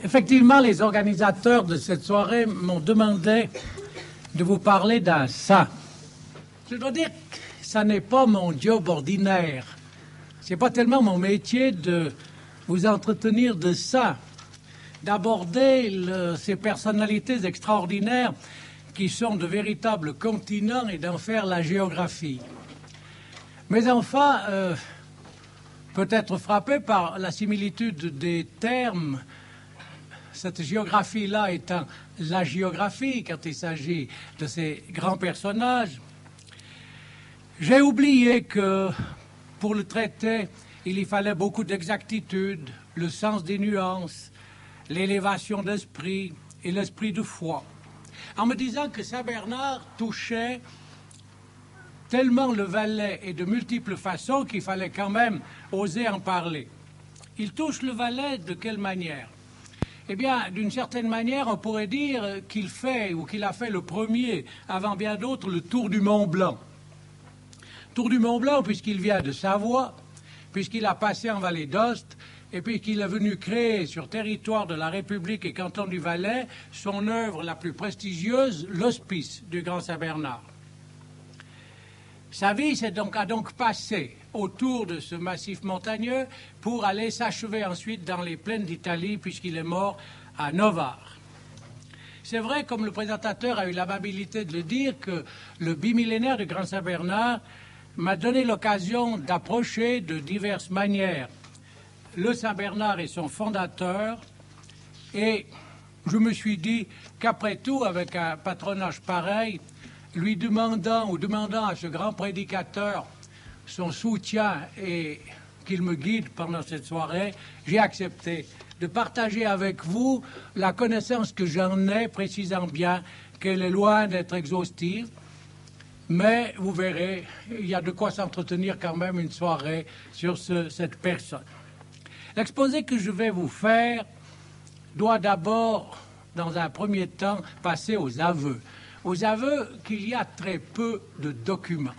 Effectivement, les organisateurs de cette soirée m'ont demandé de vous parler d'un saint. Je dois dire que ça n'est pas mon job ordinaire. C'est pas tellement mon métier de vous entretenir de ça, d'aborder ces personnalités extraordinaires qui sont de véritables continents et d'en faire la géographie. Mais enfin, peut-être frappé par la similitude des termes, cette géographie-là étant la géographie quand il s'agit de ces grands personnages, j'ai oublié que pour le traiter, il y fallait beaucoup d'exactitude, le sens des nuances, l'élévation d'esprit et l'esprit de foi. En me disant que Saint Bernard touchait tellement le Valais et de multiples façons qu'il fallait quand même oser en parler. Il touche le Valais de quelle manière ? Eh bien, d'une certaine manière, on pourrait dire qu'il fait, ou qu'il a fait le premier, avant bien d'autres, le tour du Mont Blanc. Tour du Mont Blanc, puisqu'il vient de Savoie, puisqu'il a passé en vallée d'Ost, et puis qu'il est venu créer sur territoire de la République et canton du Valais son œuvre la plus prestigieuse, l'Hospice du Grand Saint-Bernard. Sa vie a donc passé autour de ce massif montagneux pour aller s'achever ensuite dans les plaines d'Italie, puisqu'il est mort à Novare. C'est vrai, comme le présentateur a eu l'amabilité de le dire, que le bimillénaire du Grand Saint-Bernard m'a donné l'occasion d'approcher de diverses manières le Saint-Bernard et son fondateur, et je me suis dit qu'après tout, avec un patronage pareil, lui demandant à ce grand prédicateur son soutien et qu'il me guide pendant cette soirée, j'ai accepté de partager avec vous la connaissance que j'en ai, précisant bien qu'elle est loin d'être exhaustive, mais vous verrez, il y a de quoi s'entretenir quand même une soirée sur cette personne. L'exposé que je vais vous faire doit d'abord, dans un premier temps, passer aux aveux qu'il y a très peu de documents.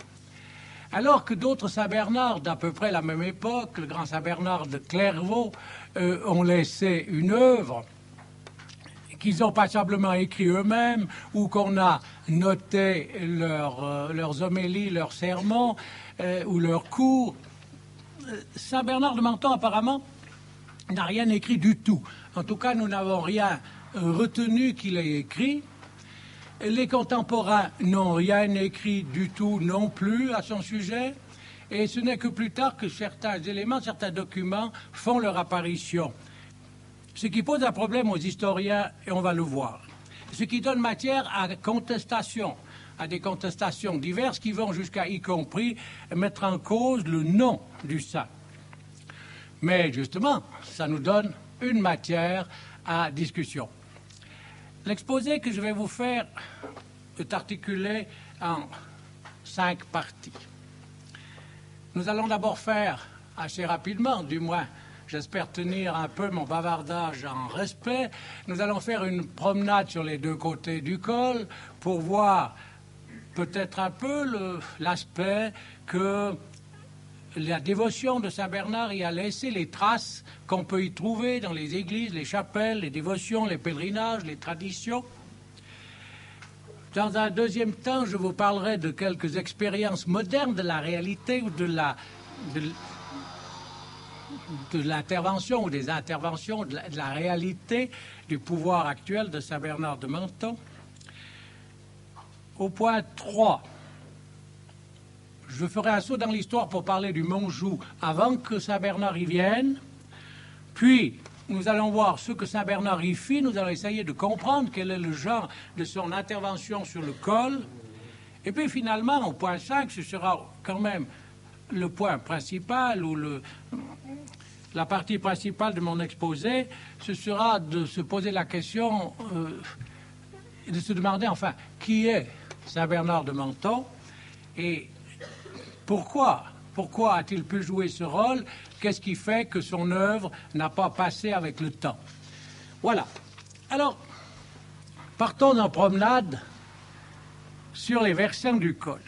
Alors que d'autres Saint-Bernard d'à peu près la même époque, le grand Saint-Bernard de Clairvaux, ont laissé une œuvre qu'ils ont passablement écrit eux-mêmes, ou qu'on a noté leurs homélies, leurs sermons, ou leurs cours. Saint-Bernard de Menthon, apparemment, n'a rien écrit du tout. En tout cas, nous n'avons rien retenu qu'il ait écrit. Les contemporains n'ont rien écrit du tout non plus à son sujet. Et ce n'est que plus tard que certains éléments, certains documents font leur apparition. Ce qui pose un problème aux historiens, et on va le voir. Ce qui donne matière à contestation, à des contestations diverses qui vont jusqu'à, y compris, mettre en cause le nom du saint. Mais justement, ça nous donne une matière à discussion. L'exposé que je vais vous faire est articulé en 5 parties. Nous allons d'abord faire, assez rapidement, du moins, j'espère tenir un peu mon bavardage en respect, nous allons faire une promenade sur les deux côtés du col pour voir peut-être un peu l'aspect que la dévotion de Saint-Bernard y a laissé, les traces qu'on peut y trouver dans les églises, les chapelles, les dévotions, les pèlerinages, les traditions. Dans un deuxième temps, je vous parlerai de quelques expériences modernes de la réalité ou de l'intervention ou des interventions de la réalité du pouvoir actuel de Saint-Bernard de Menthon. Au point 3, je ferai un saut dans l'histoire pour parler du Montjoux avant que Saint-Bernard y vienne. Puis, nous allons voir ce que Saint-Bernard y fit. Nous allons essayer de comprendre quel est le genre de son intervention sur le col. Et puis, finalement, au point 5, ce sera quand même le point principal ou la partie principale de mon exposé. Ce sera de se poser la question, de se demander, enfin, qui est Saint-Bernard de Menthon et pourquoi a-t-il pu jouer ce rôle? Qu'est-ce qui fait que son œuvre n'a pas passé avec le temps? Voilà. Alors, partons en promenade sur les versants du col.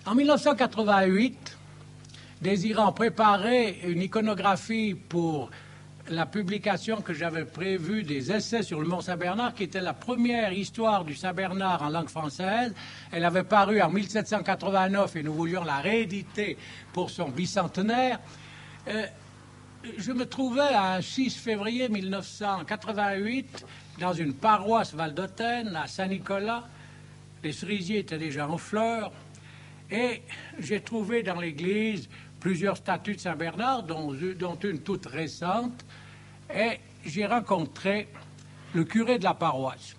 En 1988, désirant préparer une iconographie pour la publication que j'avais prévue des essais sur le Mont Saint-Bernard, qui était la première histoire du Saint-Bernard en langue française. Elle avait paru en 1789 et nous voulions la rééditer pour son bicentenaire. Je me trouvais un 6 février 1988 dans une paroisse valdôtaine à Saint-Nicolas. Les cerisiers étaient déjà en fleurs et j'ai trouvé dans l'église plusieurs statues de Saint-Bernard, dont une toute récente, et j'ai rencontré le curé de la paroisse.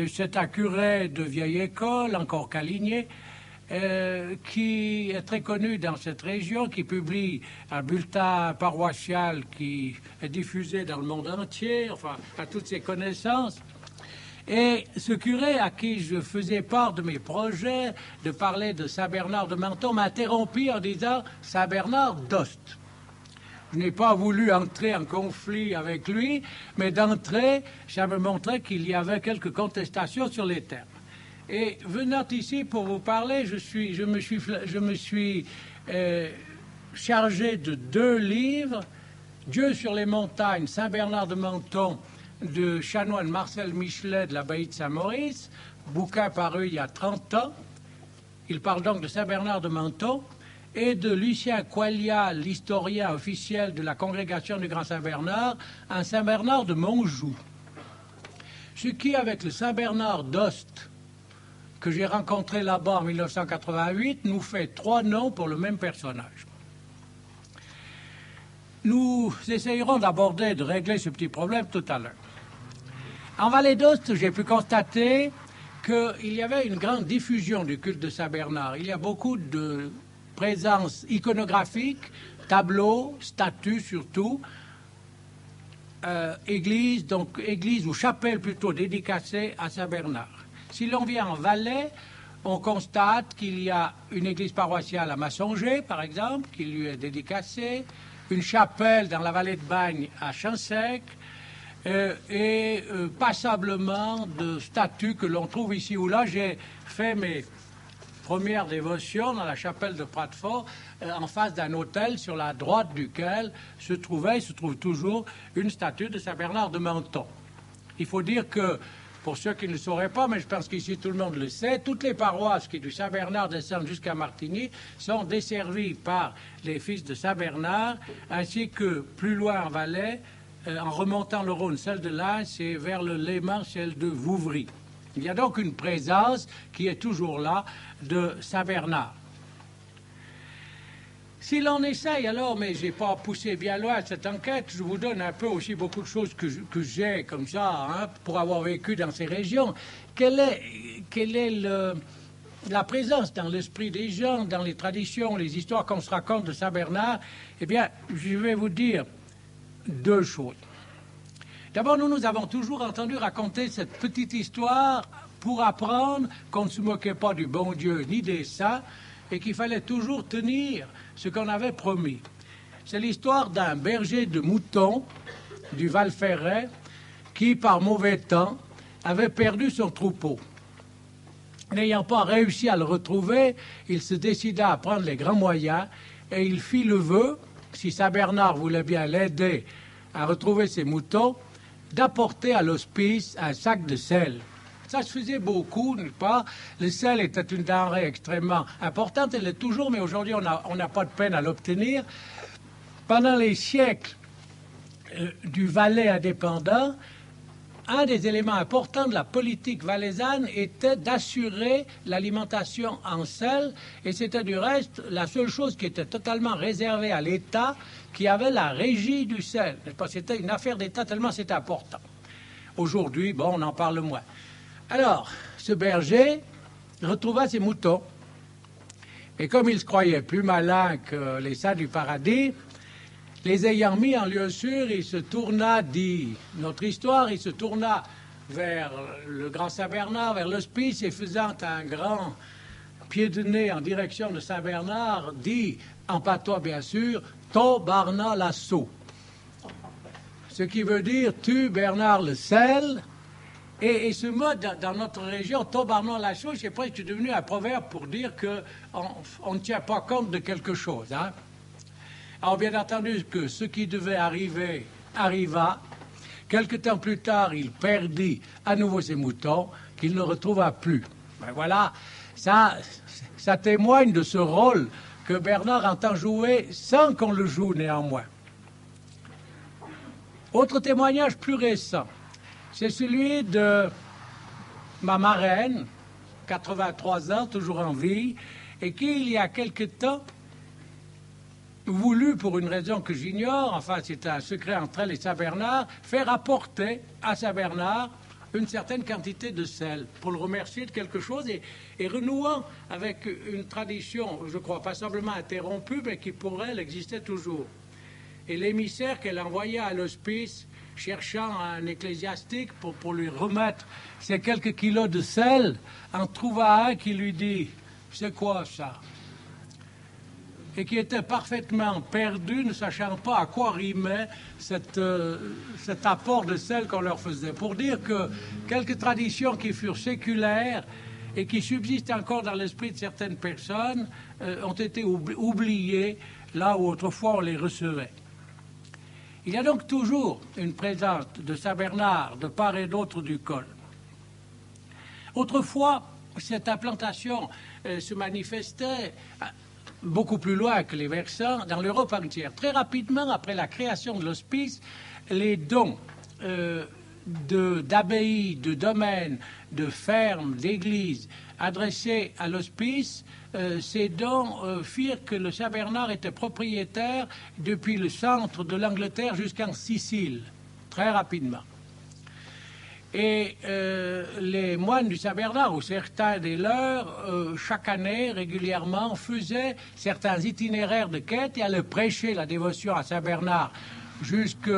C'est un curé de vieille école, encore caligné, qui est très connu dans cette région, qui publie un bulletin paroissial qui est diffusé dans le monde entier, enfin, à toutes ses connaissances. Et ce curé à qui je faisais part de mes projets de parler de Saint-Bernard de Menton m'a interrompu en disant « Saint-Bernard d'Ost ». Je n'ai pas voulu entrer en conflit avec lui, mais d'entrée, ça me montrait qu'il y avait quelques contestations sur les termes. Et venant ici pour vous parler, je me suis chargé de 2 livres, Dieu sur les montagnes, Saint-Bernard de Menton, de chanoine Marcel Michelet de l'abbaye de Saint-Maurice, bouquin paru il y a 30 ans. Il parle donc de Saint-Bernard de Menton, et de Lucien Qualia, l'historien officiel de la congrégation du Grand Saint-Bernard, un Saint-Bernard de Montjoux. Ce qui, avec le Saint-Bernard d'Ost, que j'ai rencontré là-bas en 1988, nous fait 3 noms pour le même personnage. Nous essayerons d'aborder, de régler ce petit problème tout à l'heure. En Vallée d'Ost, j'ai pu constater qu'il y avait une grande diffusion du culte de Saint-Bernard. Il y a beaucoup de présence iconographique, tableaux, statues surtout, église ou chapelle plutôt dédicacée à Saint-Bernard. Si l'on vient en Valais, on constate qu'il y a une église paroissiale à Massonger, par exemple, qui lui est dédicacée, une chapelle dans la vallée de Bagne à Chansec, et passablement de statues que l'on trouve ici ou là. J'ai fait mes premières dévotions dans la chapelle de Pratfort, en face d'un autel sur la droite duquel se trouve toujours une statue de Saint-Bernard de Menton. Il faut dire que, pour ceux qui ne le sauraient pas, mais je pense qu'ici tout le monde le sait, toutes les paroisses qui du Saint-Bernard descendent jusqu'à Martigny sont desservies par les fils de Saint-Bernard, ainsi que plus loin en Valais, en remontant le Rhône, celle de Lens, et vers le Léman, celle de Vouvry. Il y a donc une présence qui est toujours là de Saint-Bernard. Si l'on essaye alors, mais je n'ai pas poussé bien loin cette enquête, je vous donne un peu aussi beaucoup de choses que j'ai comme ça, hein, pour avoir vécu dans ces régions. Quelle est la présence dans l'esprit des gens, dans les traditions, les histoires qu'on se raconte de Saint-Bernard? Eh bien, je vais vous dire 2 choses. D'abord, nous avons toujours entendu raconter cette petite histoire pour apprendre qu'on ne se moquait pas du bon Dieu ni des saints et qu'il fallait toujours tenir ce qu'on avait promis. C'est l'histoire d'un berger de moutons du Val-Ferret qui, par mauvais temps, avait perdu son troupeau. N'ayant pas réussi à le retrouver, il se décida à prendre les grands moyens et il fit le vœu, si Saint-Bernard voulait bien l'aider à retrouver ses moutons, d'apporter à l'hospice un sac de sel. Ça se faisait beaucoup, n'est-ce pas? Le sel était une denrée extrêmement importante, elle l'est toujours, mais aujourd'hui on n'a pas de peine à l'obtenir. Pendant les siècles du Valais indépendant, un des éléments importants de la politique valaisanne était d'assurer l'alimentation en sel, et c'était du reste la seule chose qui était totalement réservée à l'État, qui avait la régie du sel. C'était une affaire d'État tellement c'était important. Aujourd'hui, bon, on en parle moins. Alors, ce berger retrouva ses moutons, et comme il se croyait plus malin que les saints du paradis, les ayant mis en lieu sûr, il se tourna, dit notre histoire, il se tourna vers le Grand Saint-Bernard, vers l'hospice, et faisant un grand pied de nez en direction de Saint-Bernard, dit, en patois bien sûr, « To Barna Lasso », ce qui veut dire « Tu, Bernard le sel ». Et ce mot, dans notre région, « To Barna Lasso », c'est presque devenu un proverbe pour dire qu'on ne tient pas compte de quelque chose, hein. Alors, bien entendu, que ce qui devait arriver arriva. Quelque temps plus tard, il perdit à nouveau ses moutons qu'il ne retrouva plus. Ben voilà, ça témoigne de ce rôle que Bernard entend jouer sans qu'on le joue néanmoins. Autre témoignage plus récent, c'est celui de ma marraine, 83 ans, toujours en vie, et qui, il y a quelque temps, voulut, pour une raison que j'ignore, enfin c'est un secret entre elle et Saint-Bernard, faire apporter à Saint-Bernard une certaine quantité de sel pour le remercier de quelque chose et renouant avec une tradition, je crois, passablement interrompue, mais qui pour elle existait toujours. Et l'émissaire qu'elle envoyait à l'hospice, cherchant un ecclésiastique pour lui remettre ces quelques kilos de sel, en trouva un qui lui dit « C'est quoi ça ?» et qui était parfaitement perdu, ne sachant pas à quoi rimait cet apport de sel qu'on leur faisait. Pour dire que quelques traditions qui furent séculaires et qui subsistent encore dans l'esprit de certaines personnes ont été oubliées là où autrefois on les recevait. Il y a donc toujours une présence de Saint-Bernard de part et d'autre du col. Autrefois, cette implantation se manifestait beaucoup plus loin que les versants, dans l'Europe entière. Très rapidement, après la création de l'hospice, les dons d'abbayes, de domaines, de fermes, d'églises adressés à l'hospice, ces dons firent que le Saint-Bernard était propriétaire depuis le centre de l'Angleterre jusqu'en Sicile, très rapidement. Et les moines du Saint-Bernard, ou certains des leurs, chaque année, régulièrement, faisaient certains itinéraires de quête et allaient prêcher la dévotion à Saint-Bernard jusque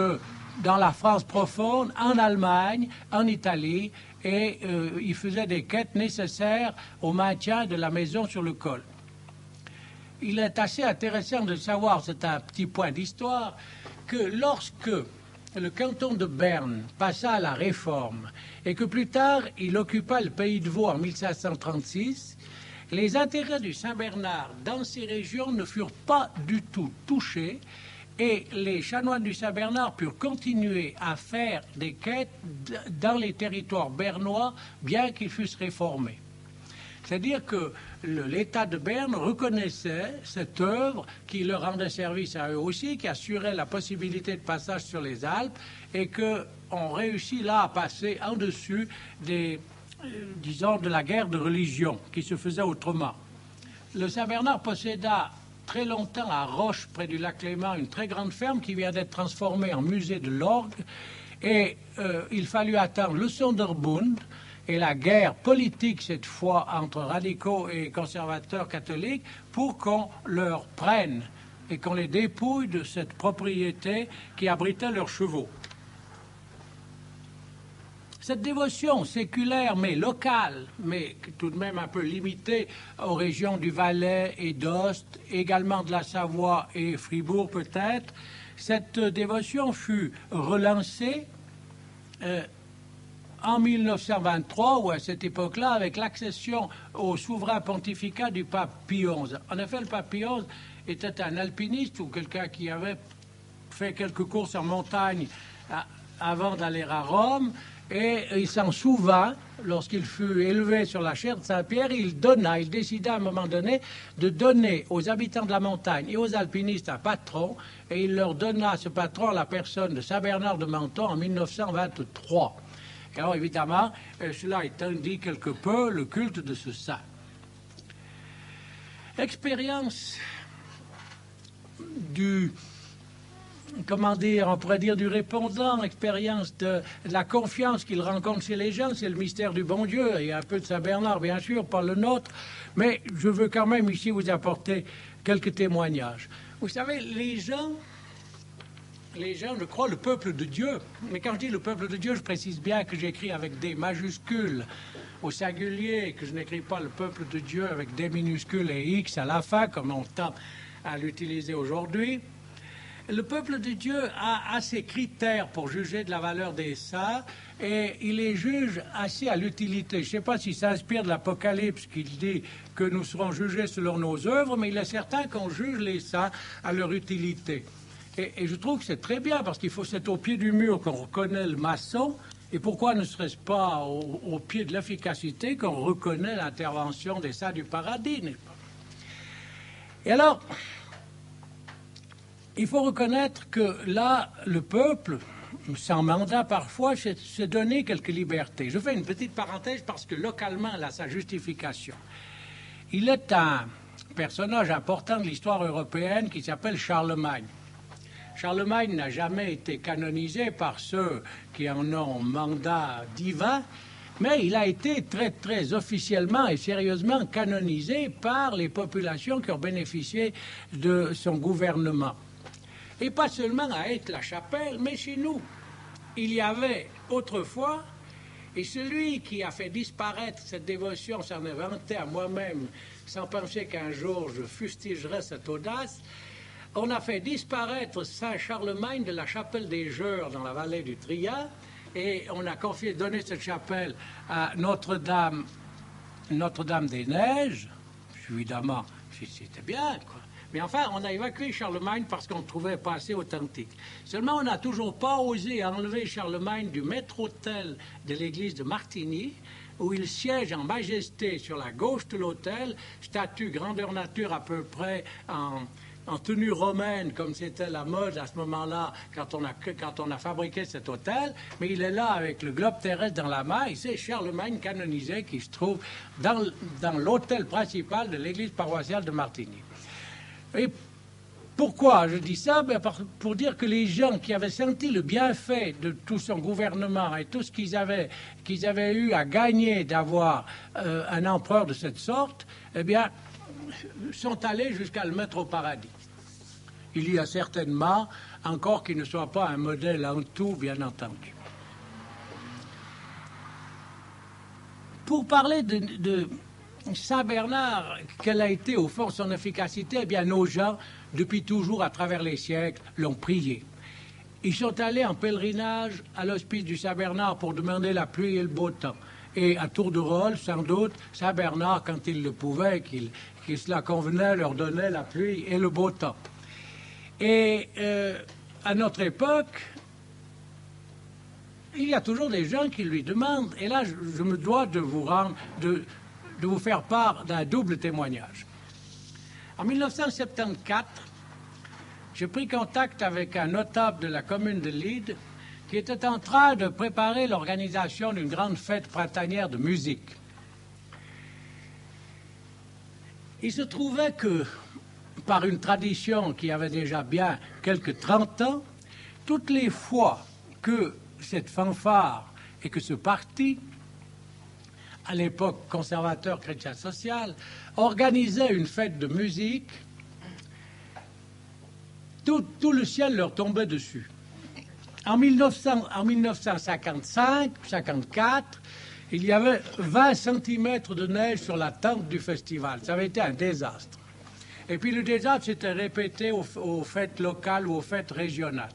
dans la France profonde, en Allemagne, en Italie, et ils faisaient des quêtes nécessaires au maintien de la maison sur le col. Il est assez intéressant de savoir, c'est un petit point d'histoire, que lorsque le canton de Berne passa à la Réforme et que plus tard il occupa le pays de Vaud en 1536, les intérêts du Saint-Bernard dans ces régions ne furent pas du tout touchés et les chanoines du Saint-Bernard purent continuer à faire des quêtes dans les territoires bernois bien qu'ils fussent réformés. C'est-à-dire que l'État de Berne reconnaissait cette œuvre qui leur rendait service à eux aussi, qui assurait la possibilité de passage sur les Alpes et qu'on réussit là à passer en dessus disons, de la guerre de religion qui se faisait autrement. Le Saint-Bernard posséda très longtemps à Roche, près du lac Léman, une très grande ferme qui vient d'être transformée en musée de l'orgue et il fallut attendre le Sonderbund et la guerre politique, cette fois, entre radicaux et conservateurs catholiques, pour qu'on leur prenne et qu'on les dépouille de cette propriété qui abritait leurs chevaux. Cette dévotion séculaire, mais locale, mais tout de même un peu limitée aux régions du Valais et d'Ost, également de la Savoie et Fribourg peut-être, cette dévotion fut relancée en 1923, ou à cette époque-là, avec l'accession au souverain pontificat du pape Pie XI. En effet, le pape Pie XI était un alpiniste ou quelqu'un qui avait fait quelques courses en montagne avant d'aller à Rome, et il s'en souvint, lorsqu'il fut élevé sur la chaire de Saint-Pierre, il décida à un moment donné de donner aux habitants de la montagne et aux alpinistes un patron, et il leur donna ce patron à la personne de Saint-Bernard de Menthon en 1923. Alors évidemment, cela étendit quelque peu le culte de ce saint. Expérience on pourrait dire du répondant, expérience de la confiance qu'il rencontre chez les gens, c'est le mystère du bon Dieu. Il y a un peu de Saint-Bernard, bien sûr, pas le nôtre, mais je veux quand même ici vous apporter quelques témoignages. Vous savez, les gens, je crois, le peuple de Dieu, mais quand je dis le peuple de Dieu, je précise bien que j'écris avec des majuscules au singulier, que je n'écris pas le peuple de Dieu avec des minuscules et X à la fin, comme on tend à l'utiliser aujourd'hui. Le peuple de Dieu a ses critères pour juger de la valeur des saints et il les juge assez à l'utilité. Je ne sais pas s'il s'inspire de l'Apocalypse qui dit que nous serons jugés selon nos œuvres, mais il est certain qu'on juge les saints à leur utilité. Et je trouve que c'est très bien, parce qu'il faut c'est au pied du mur qu'on reconnaît le maçon, et pourquoi ne serait-ce pas au pied de l'efficacité qu'on reconnaît l'intervention des saints du paradis, n'est-ce pas? Et alors, il faut reconnaître que là, le peuple, sans mandat parfois, s'est donné quelques libertés. Je fais une petite parenthèse parce que localement, elle a sa justification. Il est un personnage important de l'histoire européenne qui s'appelle Charlemagne. Charlemagne n'a jamais été canonisé par ceux qui en ont mandat divin, mais il a été très, très officiellement et sérieusement canonisé par les populations qui ont bénéficié de son gouvernement. Et pas seulement à Aix-la-Chapelle, mais chez nous. Il y avait autrefois, et celui qui a fait disparaître cette dévotion s'en est vanté à moi-même, sans penser qu'un jour je fustigerais cette audace. On a fait disparaître Saint-Charlemagne de la chapelle des Jeurs dans la vallée du Trias, et on a donné cette chapelle à Notre-Dame des Neiges. Évidemment, c'était bien, quoi. Mais enfin, on a évacué Charlemagne parce qu'on ne trouvait pas assez authentique. Seulement, on n'a toujours pas osé enlever Charlemagne du maître-autel de l'église de Martigny, où il siège en majesté sur la gauche de l'autel, statue grandeur nature à peu près en tenue romaine, comme c'était la mode à ce moment-là, quand on a fabriqué cet hôtel, mais il est là avec le globe terrestre dans la main, et c'est Charlemagne canonisé qui se trouve dans l'hôtel principal de l'église paroissiale de Martigny. Et pourquoi je dis ça? Pour dire que les gens qui avaient senti le bienfait de tout son gouvernement et tout ce qu'ils avaient eu à gagner d'avoir un empereur de cette sorte, eh bien, sont allés jusqu'à le mettre au paradis. Il y a certainement encore qu'il ne soit pas un modèle en tout, bien entendu. Pour parler de Saint-Bernard, quelle a été au fond son efficacité? Eh bien, nos gens, depuis toujours, à travers les siècles, l'ont prié. Ils sont allés en pèlerinage à l'hospice du Saint-Bernard pour demander la pluie et le beau temps. Et à tour de rôle, sans doute, Saint-Bernard, quand il le pouvait, qu'il cela convenait, leur donnait la pluie et le beau temps. Et à notre époque, il y a toujours des gens qui lui demandent, et là je me dois de vous faire part d'un double témoignage. En 1974, j'ai pris contact avec un notable de la commune de Lyde qui était en train de préparer l'organisation d'une grande fête printanière de musique. Il se trouvait que, par une tradition qui avait déjà bien quelques 30 ans, toutes les fois que cette fanfare et que ce parti, à l'époque conservateur chrétien social, organisait une fête de musique, tout le ciel leur tombait dessus. En 1955-54, il y avait 20 cm de neige sur la tente du festival. Ça avait été un désastre. Et puis le désastre s'était répété aux fêtes locales ou aux fêtes régionales.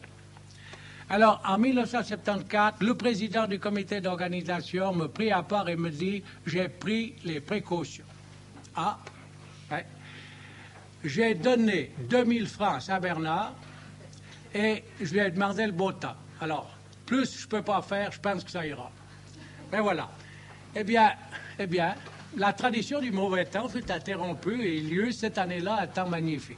Alors, en 1974, le président du comité d'organisation me prit à part et me dit « J'ai pris les précautions. » Ah, ouais. J'ai donné 2000 francs à Saint-Bernard et je lui ai demandé le beau temps. Alors, plus je ne peux pas faire, je pense que ça ira. Mais voilà. Eh bien, la tradition du mauvais temps fut interrompue et il y eut cette année-là un temps magnifique.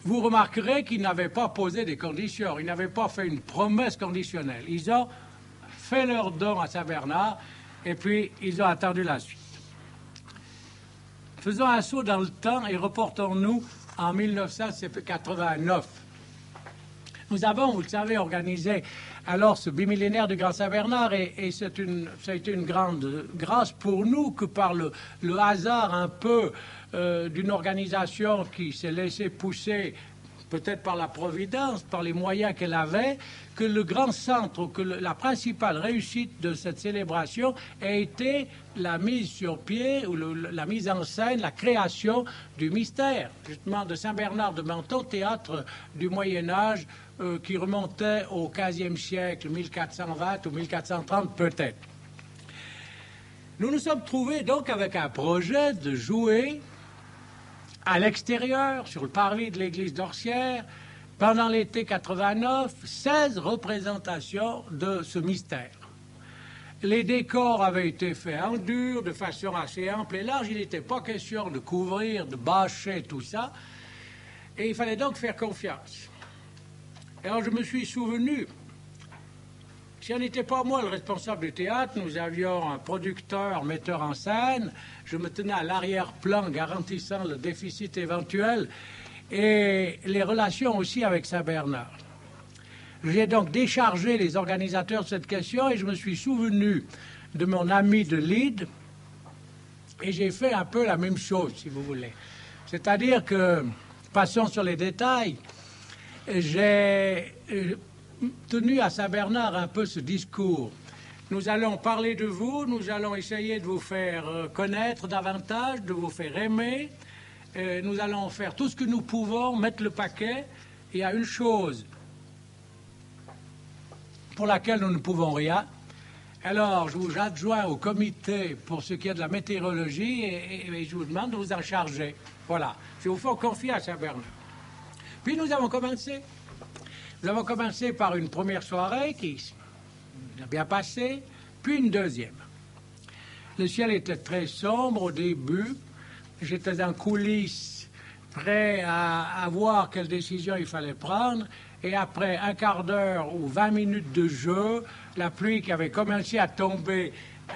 Vous remarquerez qu'ils n'avaient pas posé des conditions, ils n'avaient pas fait une promesse conditionnelle. Ils ont fait leur don à Saint-Bernard et puis ils ont attendu la suite. Faisons un saut dans le temps et reportons-nous en 1989. Nous avons, vous le savez, organisé alors ce bimillénaire du Grand Saint-Bernard et ça a été une grande grâce pour nous que par le hasard un peu d'une organisation qui s'est laissée pousser, peut-être par la Providence, par les moyens qu'elle avait, que le grand centre, que la principale réussite de cette célébration a été la mise sur pied, ou la mise en scène, la création du mystère, justement de Saint-Bernard de Menton, théâtre du Moyen-Âge, qui remontait au XVe siècle, 1420 ou 1430 peut-être. Nous nous sommes trouvés donc avec un projet de jouer à l'extérieur, sur le parvis de l'église d'Orsières, pendant l'été 89, 16 représentations de ce mystère. Les décors avaient été faits en dur, de façon assez ample et large. Il n'était pas question de couvrir, de bâcher tout ça. Et il fallait donc faire confiance. Alors je me suis souvenu, si on n'était pas moi le responsable du théâtre, nous avions un producteur, metteur en scène. Je me tenais à l'arrière-plan, garantissant le déficit éventuel et les relations aussi avec Saint-Bernard. J'ai donc déchargé les organisateurs de cette question et je me suis souvenu de mon ami de Lide et j'ai fait un peu la même chose, si vous voulez. C'est-à-dire que, passons sur les détails, j'ai tenu à Saint-Bernard un peu ce discours. Nous allons parler de vous, nous allons essayer de vous faire connaître davantage, de vous faire aimer. Nous allons faire tout ce que nous pouvons, mettre le paquet. Il y a une chose pour laquelle nous ne pouvons rien. Alors, je vous adjoins au comité pour ce qui est de la météorologie et je vous demande de vous en charger. Voilà, je vous fais confiance à Saint-Bernard. Puis nous avons commencé. Nous avons commencé par une première soirée qui a bien passé, puis une deuxième. Le ciel était très sombre au début. J'étais en coulisses, prêt à voir quelle décision il fallait prendre. Et après un quart d'heure ou 20 minutes de jeu, la pluie qui avait commencé à tomber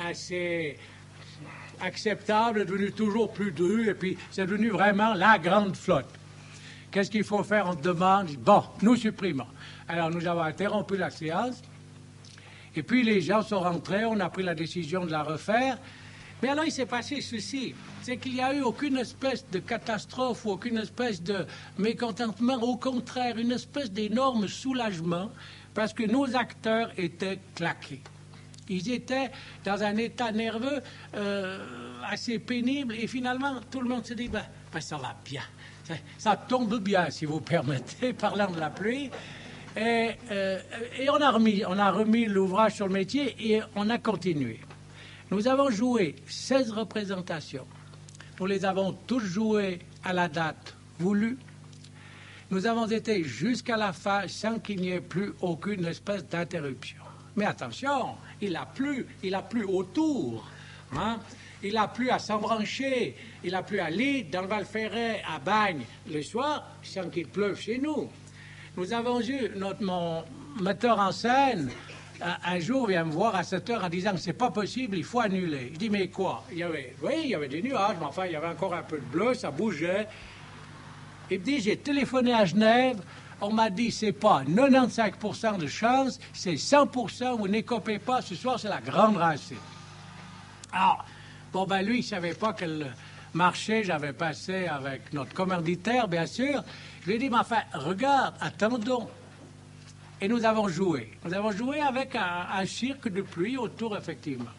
assez acceptable est devenue toujours plus dure. Et puis c'est devenu vraiment la grande flotte. Qu'est-ce qu'il faut faire? On demande. Bon, nous supprimons. Alors nous avons interrompu la séance. Et puis les gens sont rentrés. On a pris la décision de la refaire. Mais alors il s'est passé ceci. C'est qu'il n'y a eu aucune espèce de catastrophe ou aucune espèce de mécontentement. Au contraire, une espèce d'énorme soulagement parce que nos acteurs étaient claqués. Ils étaient dans un état nerveux assez pénible. Et finalement, tout le monde se dit, ben ça va bien. Ça tombe bien, si vous permettez, parlant de la pluie. Et on a remis l'ouvrage sur le métier et on a continué. Nous avons joué 16 représentations. Nous les avons toutes jouées à la date voulue. Nous avons été jusqu'à la fin sans qu'il n'y ait plus aucune espèce d'interruption. Mais attention, il a plu autour. Hein? Il a plu à Sambranché, il a plu à Lide, dans le Val-Ferret, à Bagne, le soir, sans qu'il pleuve chez nous. Nous avons eu mon metteur en scène, un jour vient me voir à 7 heures en disant que c'est pas possible, il faut annuler. Je dis, mais quoi? Il y avait des nuages, mais enfin, il y avait encore un peu de bleu, ça bougeait. Il me dit, j'ai téléphoné à Genève, on m'a dit, c'est pas 95% de chance, c'est 100%, vous n'écopez pas, ce soir, c'est la grande rincée. Alors, bon, ben lui, il savait pas quel marché j'avais passé avec notre commanditaire, bien sûr. Je lui ai dit, mais enfin, regarde, attendons. Et nous avons joué. Nous avons joué avec un cirque de pluie autour, effectivement.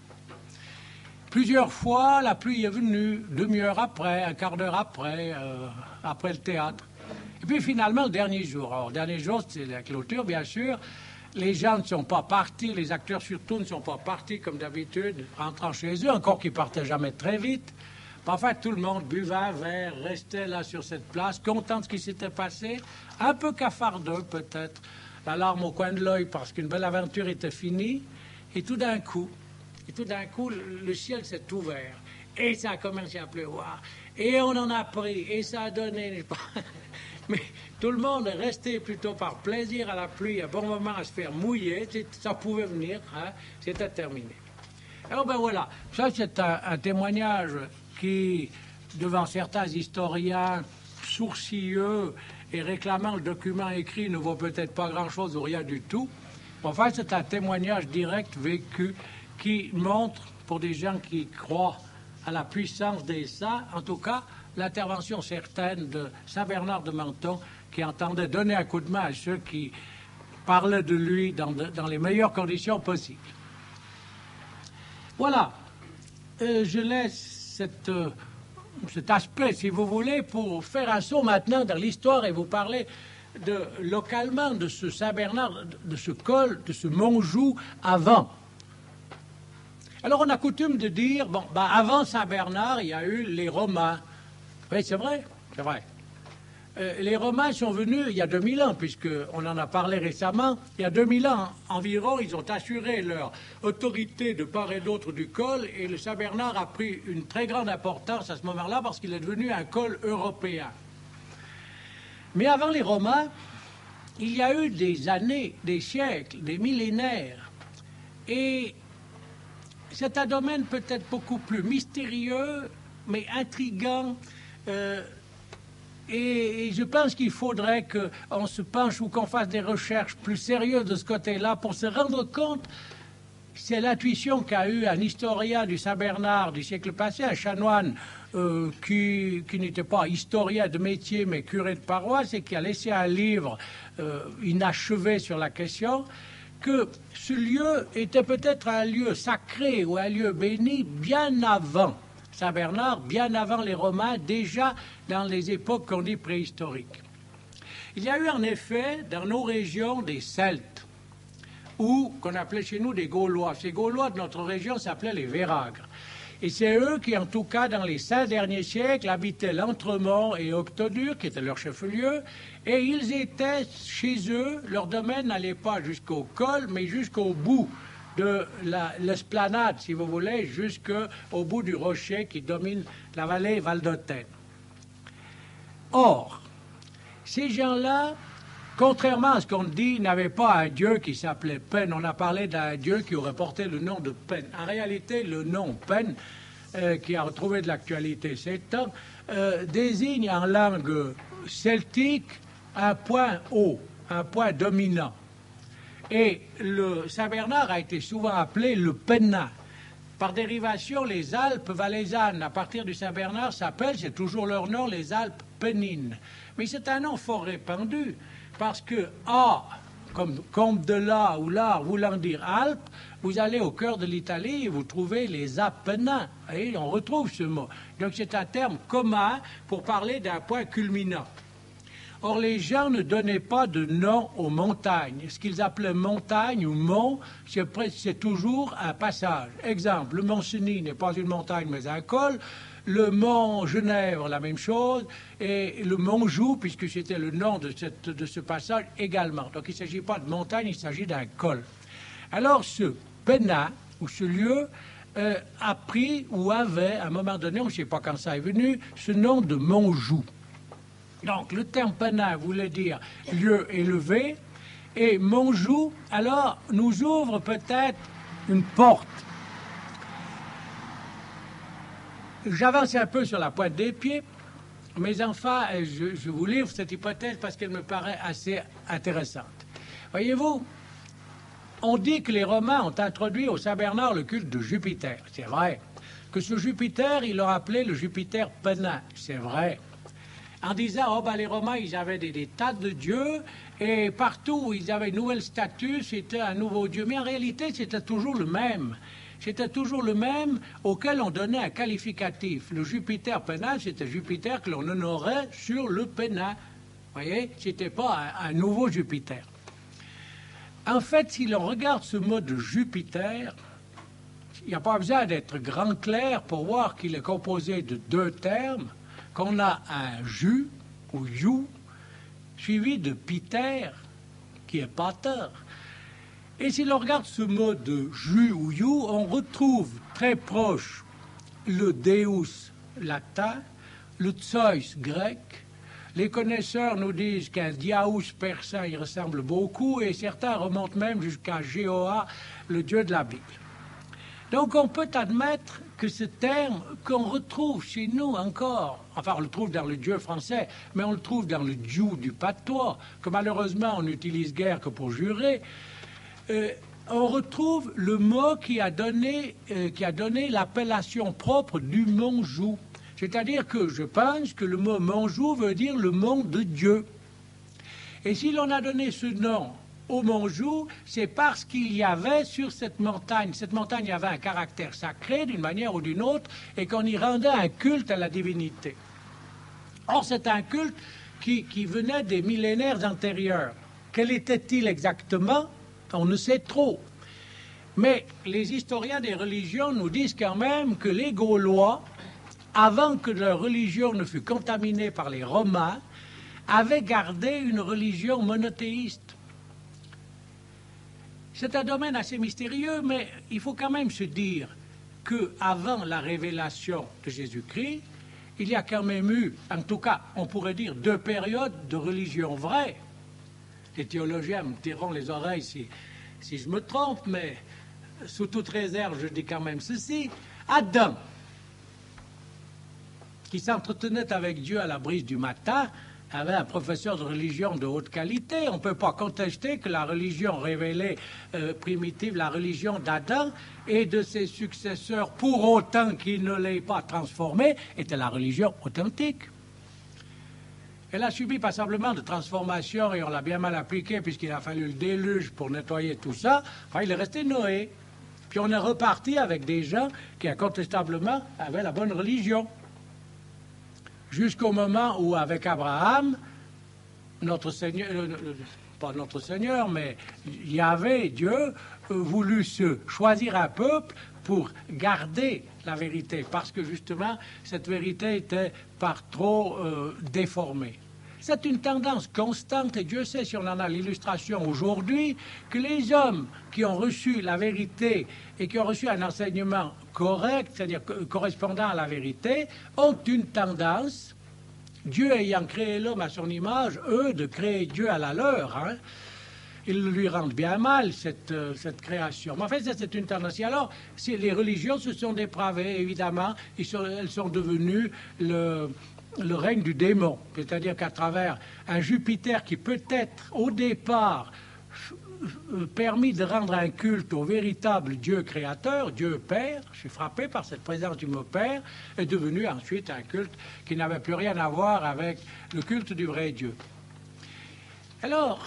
Plusieurs fois, la pluie est venue, demi-heure après, un quart d'heure après le théâtre. Et puis finalement, le dernier jour. Alors, le dernier jour, c'est la clôture, bien sûr. Les gens ne sont pas partis, les acteurs surtout ne sont pas partis comme d'habitude, rentrant chez eux, encore qu'ils partaient jamais très vite. Enfin, tout le monde buvait un verre, restait là sur cette place, content de ce qui s'était passé, un peu cafardeux peut-être, la larme au coin de l'œil parce qu'une belle aventure était finie. Et tout d'un coup, le ciel s'est ouvert et ça a commencé à pleuvoir. Et on en a pris et ça a donné... Mais tout le monde est resté plutôt par plaisir à la pluie, à bon moment à se faire mouiller. Ça pouvait venir, hein, c'était terminé. Alors ben voilà, ça c'est un témoignage qui, devant certains historiens sourcilleux et réclamant le document écrit, ne vaut peut-être pas grand-chose ou rien du tout. Enfin, c'est un témoignage direct, vécu, qui montre, pour des gens qui croient à la puissance des saints, en tout cas, l'intervention certaine de Saint-Bernard de Menthon, qui entendait donner un coup de main à ceux qui parlaient de lui dans les meilleures conditions possibles. Voilà, je laisse cet aspect, si vous voulez, pour faire un saut maintenant dans l'histoire et vous parler localement de ce Saint-Bernard, de ce col, de ce Montjoux avant. Alors on a coutume de dire, bon, avant Saint-Bernard, il y a eu les Romains. Oui, c'est vrai. c'est vrai. Les Romains sont venus il y a 2000 ans, puisqu'on en a parlé récemment. Il y a 2000 ans environ, ils ont assuré leur autorité de part et d'autre du col, et le Saint-Bernard a pris une très grande importance à ce moment-là parce qu'il est devenu un col européen. Mais avant les Romains, il y a eu des années, des siècles, des millénaires, et c'est un domaine peut-être beaucoup plus mystérieux, mais intriguant, et je pense qu'il faudrait qu'on se penche ou qu'on fasse des recherches plus sérieuses de ce côté-là pour se rendre compte. C'est l'intuition qu'a eu un historien du Saint-Bernard du siècle passé, un chanoine qui n'était pas historien de métier mais curé de paroisse et qui a laissé un livre inachevé sur la question, que ce lieu était peut-être un lieu sacré ou un lieu béni bien avant Saint-Bernard, bien avant les Romains, déjà dans les époques qu'on dit préhistoriques. Il y a eu en effet dans nos régions des Celtes, ou qu'on appelait chez nous des Gaulois. Ces Gaulois de notre région s'appelaient les Véragres. Et c'est eux qui, en tout cas, dans les 5 derniers siècles, habitaient l'Entremont et Octodure, qui était leur chef-lieu, et ils étaient chez eux, leur domaine n'allait pas jusqu'au col, mais jusqu'au bout de l'esplanade, si vous voulez, jusqu'au bout du rocher qui domine la vallée Valdôtaine. Or, ces gens-là, contrairement à ce qu'on dit, n'avaient pas un dieu qui s'appelait Pen. On a parlé d'un dieu qui aurait porté le nom de Pen. En réalité, le nom Pen, qui a retrouvé de l'actualité ces temps, désigne en langue celtique un point haut, un point dominant. Et le Saint-Bernard a été souvent appelé le Pennin. Par dérivation, les Alpes valaisannes, à partir du Saint-Bernard, s'appellent, c'est toujours leur nom, les Alpes Pennines. Mais c'est un nom fort répandu, parce que A, comme Comte de La ou l'art voulant dire Alpes, vous allez au cœur de l'Italie et vous trouvez les Apennins. Et on retrouve ce mot. Donc c'est un terme commun pour parler d'un point culminant. Or, les gens ne donnaient pas de nom aux montagnes. Ce qu'ils appelaient montagne ou mont, c'est toujours un passage. Exemple, le mont Cenis n'est pas une montagne mais un col. Le mont Genèvre, la même chose. Et le mont Joux, puisque c'était le nom de ce passage également. Donc, il ne s'agit pas de montagne, il s'agit d'un col. Alors, ce Pennin, ou ce lieu, a pris ou avait, à un moment donné, on ne sait pas quand ça est venu, ce nom de mont Joux. Donc, le terme Pennin voulait dire lieu élevé, et Montjoux, alors, nous ouvre peut-être une porte. J'avance un peu sur la pointe des pieds. Mes enfants, je vous livre cette hypothèse parce qu'elle me paraît assez intéressante. Voyez-vous, on dit que les Romains ont introduit au Saint-Bernard le culte de Jupiter. C'est vrai. Que ce Jupiter, ils l'ont appelé le Jupiter Pennin. C'est vrai. En disant, les Romains, ils avaient des tas de dieux, et partout où ils avaient une nouvelle statue, c'était un nouveau dieu. Mais en réalité, c'était toujours le même. C'était toujours le même auquel on donnait un qualificatif. Le Jupiter Pennin, c'était Jupiter que l'on honorait sur le Pennin. Vous voyez, c'était pas un nouveau Jupiter. En fait, si l'on regarde ce mot de Jupiter, il n'y a pas besoin d'être grand clair pour voir qu'il est composé de 2 termes, qu'on a un jus ou you, suivi de piter, qui est pater. Et si l'on regarde ce mot de jus ou you, on retrouve très proche le deus latin, le Zeus grec. Les connaisseurs nous disent qu'un diaous persan y ressemble beaucoup, et certains remontent même jusqu'à Jéhovah, le dieu de la Bible. Donc on peut admettre que ce terme qu'on retrouve chez nous encore, enfin on le trouve dans le Dieu français, mais on le trouve dans le Dieu du patois, que malheureusement on n'utilise guère que pour jurer, on retrouve le mot qui a donné l'appellation propre du mont Joux. C'est-à-dire que je pense que le mot mont Joux veut dire le mont de Dieu. Et si l'on a donné ce nom au mont Joux, c'est parce qu'il y avait sur cette montagne avait un caractère sacré d'une manière ou d'une autre, et qu'on y rendait un culte à la divinité. Or, c'est un culte qui venait des millénaires antérieurs. Quel était-il exactement? On ne sait trop. Mais les historiens des religions nous disent quand même que les Gaulois avant que leur religion ne fût contaminée par les Romains, avaient gardé une religion monothéiste. C'est un domaine assez mystérieux, mais il faut quand même se dire qu'avant la révélation de Jésus-Christ, il y a quand même eu, en tout cas, on pourrait dire, 2 périodes de religion vraie. Les théologiens me tireront les oreilles si je me trompe, mais sous toute réserve, je dis quand même ceci. Adam, qui s'entretenait avec Dieu à la brise du matin, avait un professeur de religion de haute qualité. On ne peut pas contester que la religion révélée primitive, la religion d'Adam et de ses successeurs, pour autant qu'ils ne l'aient pas transformée, était la religion authentique. Elle a subi passablement de transformations et on l'a bien mal appliquée puisqu'il a fallu le déluge pour nettoyer tout ça. Enfin, il est resté Noé. Puis on est reparti avec des gens qui incontestablement avaient la bonne religion. Jusqu'au moment où, avec Abraham, notre Seigneur, pas notre Seigneur, mais Yahvé, Dieu, voulut se choisir un peuple pour garder la vérité, parce que justement, cette vérité était par trop déformée. C'est une tendance constante, et Dieu sait si on en a l'illustration aujourd'hui, que les hommes qui ont reçu la vérité et qui ont reçu un enseignement correct, c'est-à-dire correspondant à la vérité, ont une tendance, Dieu ayant créé l'homme à son image, eux, de créer Dieu à la leur. Hein. Ils lui rendent bien mal, cette création. Mais en fait, c'est une tendance. Et alors, si les religions se sont dépravées, évidemment, elles sont devenues le règne du démon. C'est-à-dire qu'à travers un Jupiter qui peut-être, au départ, permis de rendre un culte au véritable Dieu créateur, Dieu Père, je suis frappé par cette présence du mot Père, est devenu ensuite un culte qui n'avait plus rien à voir avec le culte du vrai Dieu. Alors,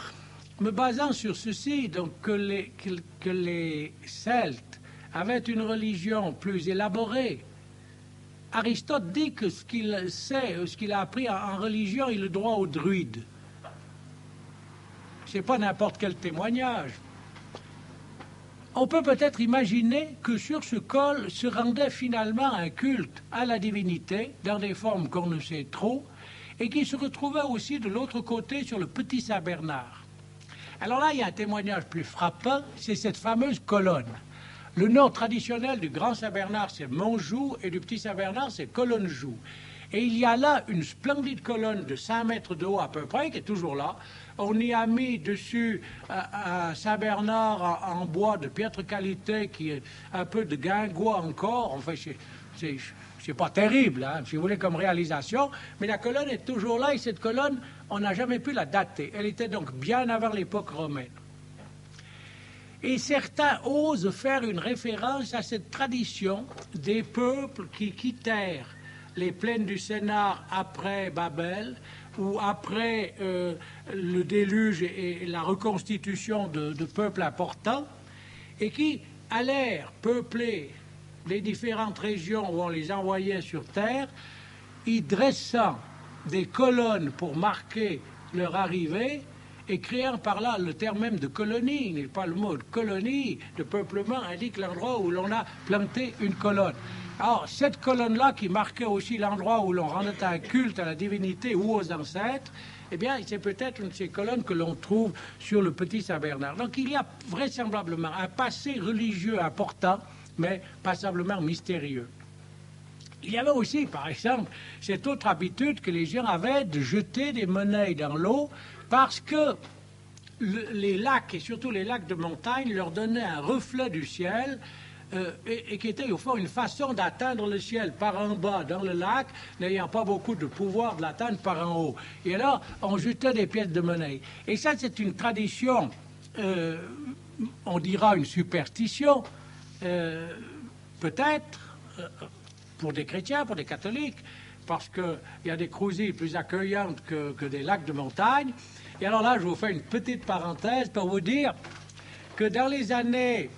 me basant sur ceci, donc que les Celtes avaient une religion plus élaborée, Aristote dit que ce qu'il sait, ce qu'il a appris en religion, il le doit aux druides. Ce n'est pas n'importe quel témoignage. On peut peut-être imaginer que sur ce col se rendait finalement un culte à la divinité, dans des formes qu'on ne sait trop, et qui se retrouvait aussi de l'autre côté sur le Petit Saint-Bernard. Alors là, il y a un témoignage plus frappant, c'est cette fameuse colonne. Le nom traditionnel du Grand Saint-Bernard, c'est Montjoux, et du Petit Saint-Bernard, c'est Colonnejoux. Et il y a là une splendide colonne de 5 mètres de haut à peu près, qui est toujours là. On y a mis dessus un Saint-Bernard en bois de piètre qualité, qui est un peu de guingois encore. Enfin, c'est pas terrible, hein, si vous voulez, comme réalisation. Mais la colonne est toujours là, et cette colonne, on n'a jamais pu la dater. Elle était donc bien avant l'époque romaine. Et certains osent faire une référence à cette tradition des peuples qui quittèrent les plaines du Sénar après Babel, ou après le déluge et la reconstitution de peuples importants, et qui allèrent peupler les différentes régions où on les envoyait sur terre, y dressant des colonnes pour marquer leur arrivée, et créant par là le terme même de colonie, n'est pas le mot de colonie, de peuplement, indique l'endroit où l'on a planté une colonne. Alors, cette colonne-là, qui marquait aussi l'endroit où l'on rendait un culte à la divinité ou aux ancêtres, eh bien, c'est peut-être une de ces colonnes que l'on trouve sur le Petit Saint-Bernard. Donc, il y a vraisemblablement un passé religieux important, mais passablement mystérieux. Il y avait aussi, par exemple, cette autre habitude que les gens avaient de jeter des monnaies dans l'eau, parce que les lacs, et surtout les lacs de montagne, leur donnaient un reflet du ciel, et qui était au fond une façon d'atteindre le ciel par en bas dans le lac, n'ayant pas beaucoup de pouvoir de l'atteindre par en haut. Et alors, on jetait des pièces de monnaie. Et ça, c'est une tradition, on dira une superstition, peut-être, pour des chrétiens, pour des catholiques, parce qu'il y a des crouzilles plus accueillantes que des lacs de montagne. Et alors là, je vous fais une petite parenthèse pour vous dire que dans les années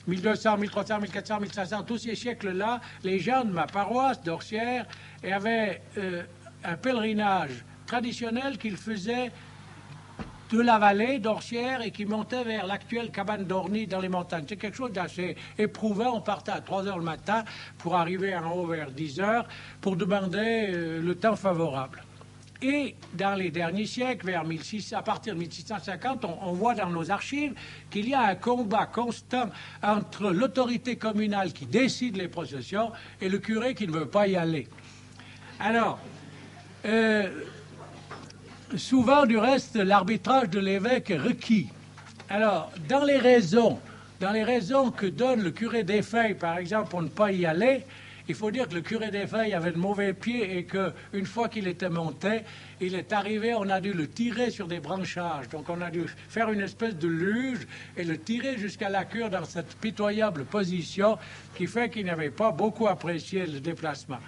1200, 1300, 1400, 1500, tous ces siècles-là, les gens de ma paroisse d'Orsières avaient un pèlerinage traditionnel qu'ils faisaient de la vallée d'Orsières et qui montait vers l'actuelle cabane d'Orny dans les montagnes. C'est quelque chose d'assez éprouvant. On partait à 3 heures le matin pour arriver en haut vers 10 heures pour demander le temps favorable. Et dans les derniers siècles, à partir de 1650, on voit dans nos archives qu'il y a un combat constant entre l'autorité communale qui décide les processions et le curé qui ne veut pas y aller. Alors, souvent, du reste, l'arbitrage de l'évêque est requis. Alors, dans les raisons que donne le curé des Feuilles, par exemple, pour ne pas y aller, il faut dire que le curé des Feuilles avait de mauvais pieds et qu'une fois qu'il était monté, il est arrivé, on a dû le tirer sur des branchages. Donc on a dû faire une espèce de luge et le tirer jusqu'à la cure dans cette pitoyable position qui fait qu'il n'avait pas beaucoup apprécié le déplacement.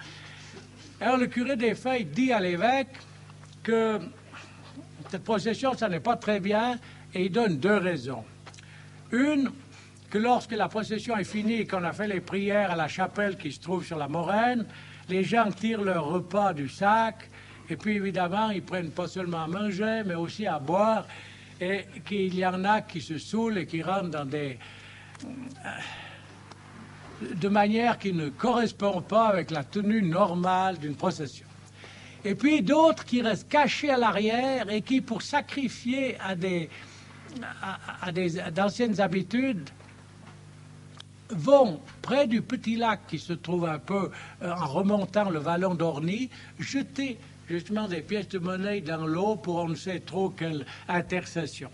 Alors le curé des Feuilles dit à l'évêque que cette procession, ça n'est pas très bien et il donne 2 raisons. Une, que lorsque la procession est finie et qu'on a fait les prières à la chapelle qui se trouve sur la moraine, les gens tirent leur repas du sac et puis évidemment ils prennent pas seulement à manger mais aussi à boire et qu'il y en a qui se saoulent et qui rentrent dans de manière qui ne correspond pas avec la tenue normale d'une procession. Et puis d'autres qui restent cachés à l'arrière et qui, pour sacrifier à d'anciennes habitudes, vont près du petit lac qui se trouve un peu en remontant le vallon d'Orny, jeter justement des pièces de monnaie dans l'eau pour on ne sait trop quelle intercession.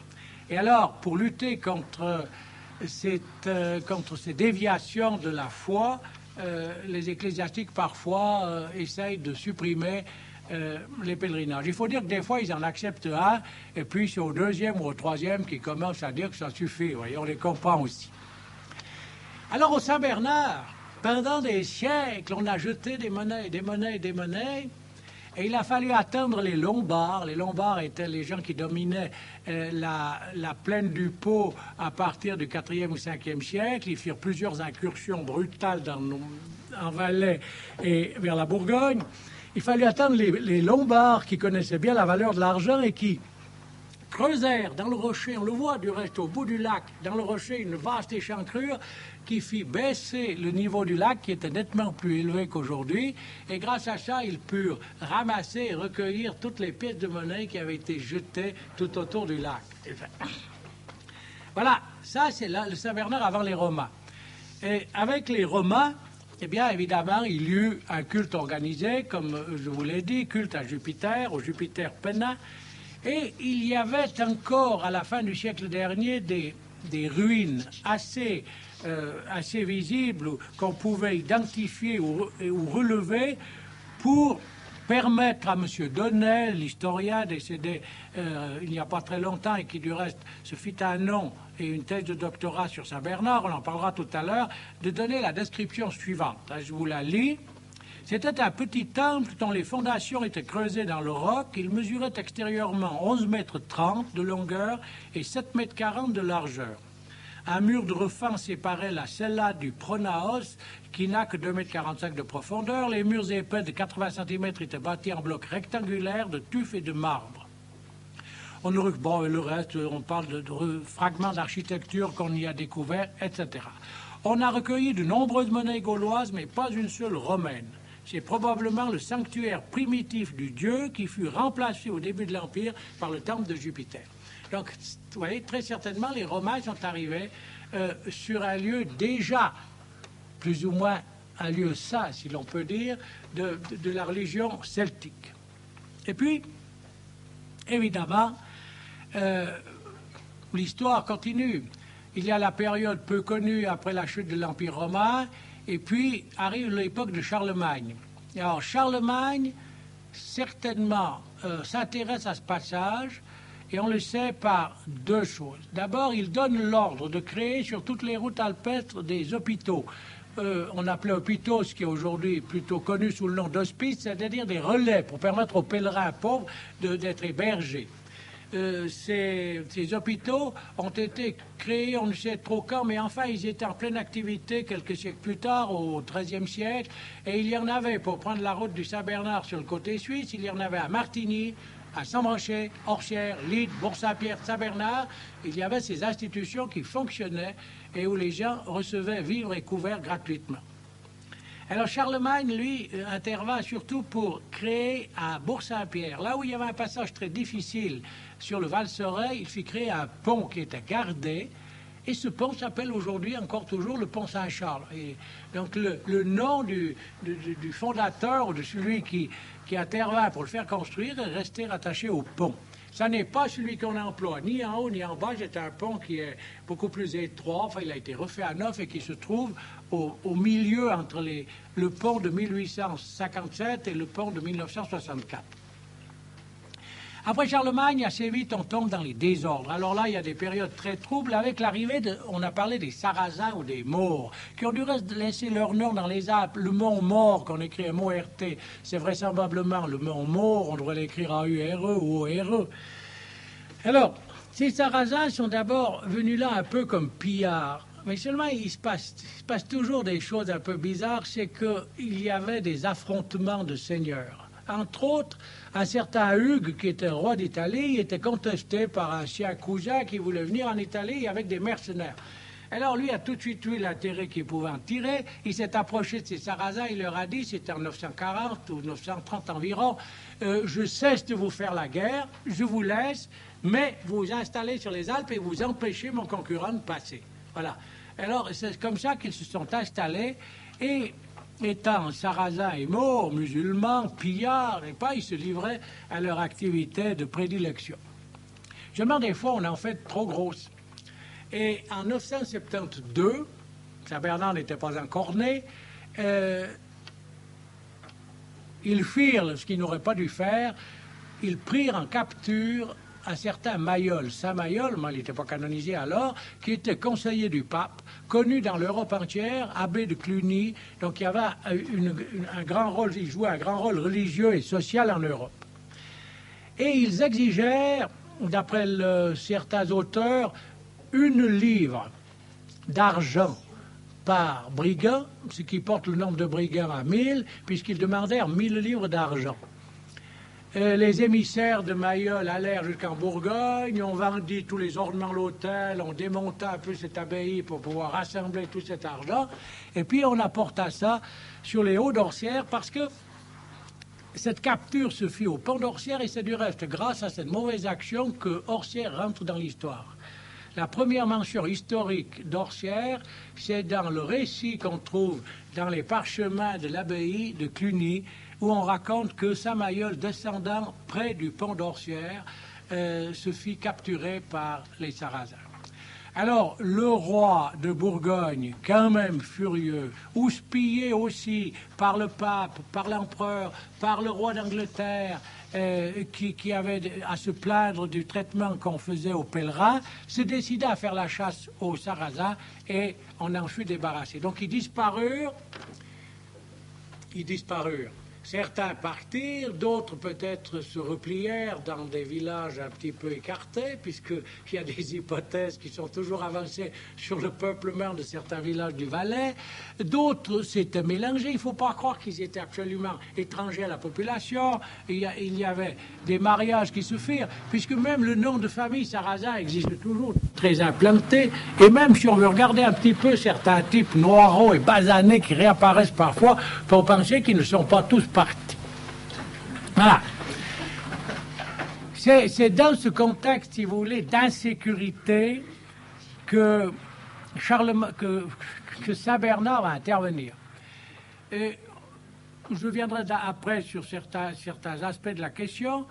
Et alors, pour lutter contre ces déviations de la foi, les ecclésiastiques parfois essayent de supprimer les pèlerinages. Il faut dire que des fois ils en acceptent un et puis c'est au 2e ou au 3e qui commencent à dire que ça suffit. Voyez, on les comprend aussi. Alors au Saint-Bernard, pendant des siècles, on a jeté des monnaies, et il a fallu attendre les Lombards. Les Lombards étaient les gens qui dominaient la plaine du Pô à partir du 4e ou 5e siècle. Ils firent plusieurs incursions brutales en Valais et vers la Bourgogne. Il fallut attendre les Lombards qui connaissaient bien la valeur de l'argent et qui creusèrent dans le rocher, on le voit du reste au bout du lac, dans le rocher, une vaste échancrure qui fit baisser le niveau du lac qui était nettement plus élevé qu'aujourd'hui. Et grâce à ça, ils purent ramasser et recueillir toutes les pièces de monnaie qui avaient été jetées tout autour du lac. Voilà, ça c'est le Saint-Bernard avant les Romains. Et avec les Romains, eh bien, évidemment, il y eut un culte organisé, comme je vous l'ai dit, culte à Jupiter, au Jupiter Penna. Et il y avait encore, à la fin du siècle dernier, des ruines assez visibles qu'on pouvait identifier ou relever pour permettre à M. Donnel, l'historien décédé il n'y a pas très longtemps et qui du reste se fit un nom et une thèse de doctorat sur Saint-Bernard, on en parlera tout à l'heure, de donner la description suivante. Je vous la lis. C'était un petit temple dont les fondations étaient creusées dans le roc. Il mesurait extérieurement 11,30 mètres de longueur et 7,40 mètres de largeur. Un mur de refend séparait la cella du pronaos, qui n'a que 2,45 mètres de profondeur. Les murs épais de 80 cm étaient bâtis en blocs rectangulaires de tuf et de marbre. Le reste, on parle de fragments d'architecture qu'on y a découverts, etc. On a recueilli de nombreuses monnaies gauloises, mais pas une seule romaine. C'est probablement le sanctuaire primitif du dieu qui fut remplacé au début de l'Empire par le temple de Jupiter. Donc, vous voyez, très certainement, les Romains sont arrivés sur un lieu déjà, plus ou moins un lieu saint, si l'on peut dire, de la religion celtique. Et puis, évidemment, l'histoire continue. Il y a la période peu connue après la chute de l'Empire romain, et puis arrive l'époque de Charlemagne. Alors Charlemagne, certainement, s'intéresse à ce passage, et on le sait par 2 choses. D'abord, il donne l'ordre de créer sur toutes les routes alpestres des hôpitaux. On appelait hôpitaux ce qui est aujourd'hui plutôt connu sous le nom d'hospice, c'est-à-dire des relais pour permettre aux pèlerins pauvres d'être hébergés. Ces hôpitaux ont été créés, on ne sait trop quand, mais enfin ils étaient en pleine activité quelques siècles plus tard, au XIIIe siècle, et il y en avait, pour prendre la route du Saint-Bernard sur le côté suisse, il y en avait à Martigny, à Saint-Branché, Orsières, Lide, Bourg-Saint-Pierre, Saint-Bernard, il y avait ces institutions qui fonctionnaient et où les gens recevaient vivres et couverts gratuitement. Alors Charlemagne, lui, intervint surtout pour créer à Bourg-Saint-Pierre, là où il y avait un passage très difficile sur le Val-Soreil, il fit créer un pont qui était gardé, et ce pont s'appelle aujourd'hui encore toujours le pont Saint-Charles. Et donc le nom du fondateur ou de celui qui intervint pour le faire construire est resté rattaché au pont. Ça n'est pas celui qu'on emploie ni en haut ni en bas. C'est un pont qui est beaucoup plus étroit. Enfin, il a été refait à neuf et qui se trouve au milieu entre le pont de 1857 et le pont de 1964. Après Charlemagne, assez vite, on tombe dans les désordres. Alors là, il y a des périodes très troubles avec l'arrivée on a parlé des Sarrasins ou des Maures, qui ont dû laisser leur nom dans les Alpes. Le mont Maure, qu'on écrit M-O-R-T, c'est vraisemblablement le mont Maure, on devrait l'écrire A-U-R-E ou O-R-E. Alors, ces Sarrasins sont d'abord venus là un peu comme pillards. Mais seulement, il se passe toujours des choses un peu bizarres, c'est qu'il y avait des affrontements de seigneurs. Entre autres, un certain Hugues, qui était roi d'Italie, était contesté par un sien cousin qui voulait venir en Italie avec des mercenaires. Alors lui a tout de suite eu l'intérêt qu'il pouvait en tirer. Il s'est approché de ces Sarrasins, il leur a dit, c'était en 940 ou 930 environ, je cesse de vous faire la guerre, je vous laisse, mais vous installez sur les Alpes et vous empêchez mon concurrent de passer. Voilà. Alors c'est comme ça qu'ils se sont installés et étant sarrasins et maures, musulmans, pillards, et pas, ils se livraient à leur activité de prédilection. Seulement, des fois, on en fait trop grosse. Et en 972, Saint-Bernard n'était pas encore né, ils firent ce qu'ils n'auraient pas dû faire, ils prirent en capture un certain Mayol. Saint Mayol, il n'était pas canonisé alors, qui était conseiller du pape, connu dans l'Europe entière, abbé de Cluny, donc il y avait un grand rôle, il jouait un grand rôle religieux et social en Europe. Et ils exigèrent, d'après certains auteurs, 1 livre d'argent par brigand, ce qui porte le nombre de brigands à 1000, puisqu'ils demandèrent 1000 livres d'argent. Les émissaires de Mayol allèrent jusqu'en Bourgogne, on vendit tous les ornements de l'hôtel, on démonta un peu cette abbaye pour pouvoir rassembler tout cet argent, et puis on apporta ça sur les hauts d'Orsières parce que cette capture se fit au pont d'Orsières et c'est du reste grâce à cette mauvaise action que Orsières rentre dans l'histoire. La première mention historique d'Orsières, c'est dans le récit qu'on trouve dans les parchemins de l'abbaye de Cluny, où on raconte que Saint Mayol, descendant près du pont d'Orsières, se fit capturer par les Sarrasins. Alors, le roi de Bourgogne, quand même furieux, houspillé aussi par le pape, par l'empereur, par le roi d'Angleterre, qui avait à se plaindre du traitement qu'on faisait aux pèlerins, se décida à faire la chasse aux Sarrasins et on en fut débarrassé. Donc, ils disparurent. Certains partirent, d'autres peut-être se replièrent dans des villages un petit peu écartés, puisqu'il y a des hypothèses qui sont toujours avancées sur le peuplement de certains villages du Valais. D'autres s'étaient mélangés. Il ne faut pas croire qu'ils étaient absolument étrangers à la population. Il y avait des mariages qui se firent, puisque même le nom de famille Sarrazin existe toujours, très implanté. Et même si on veut regarder un petit peu certains types noireaux et basanés qui réapparaissent parfois, pour penser qu'ils ne sont pas tous partis. Voilà. C'est dans ce contexte, si vous voulez, d'insécurité que Saint-Bernard va intervenir. Et je viendrai après sur certains aspects de la question,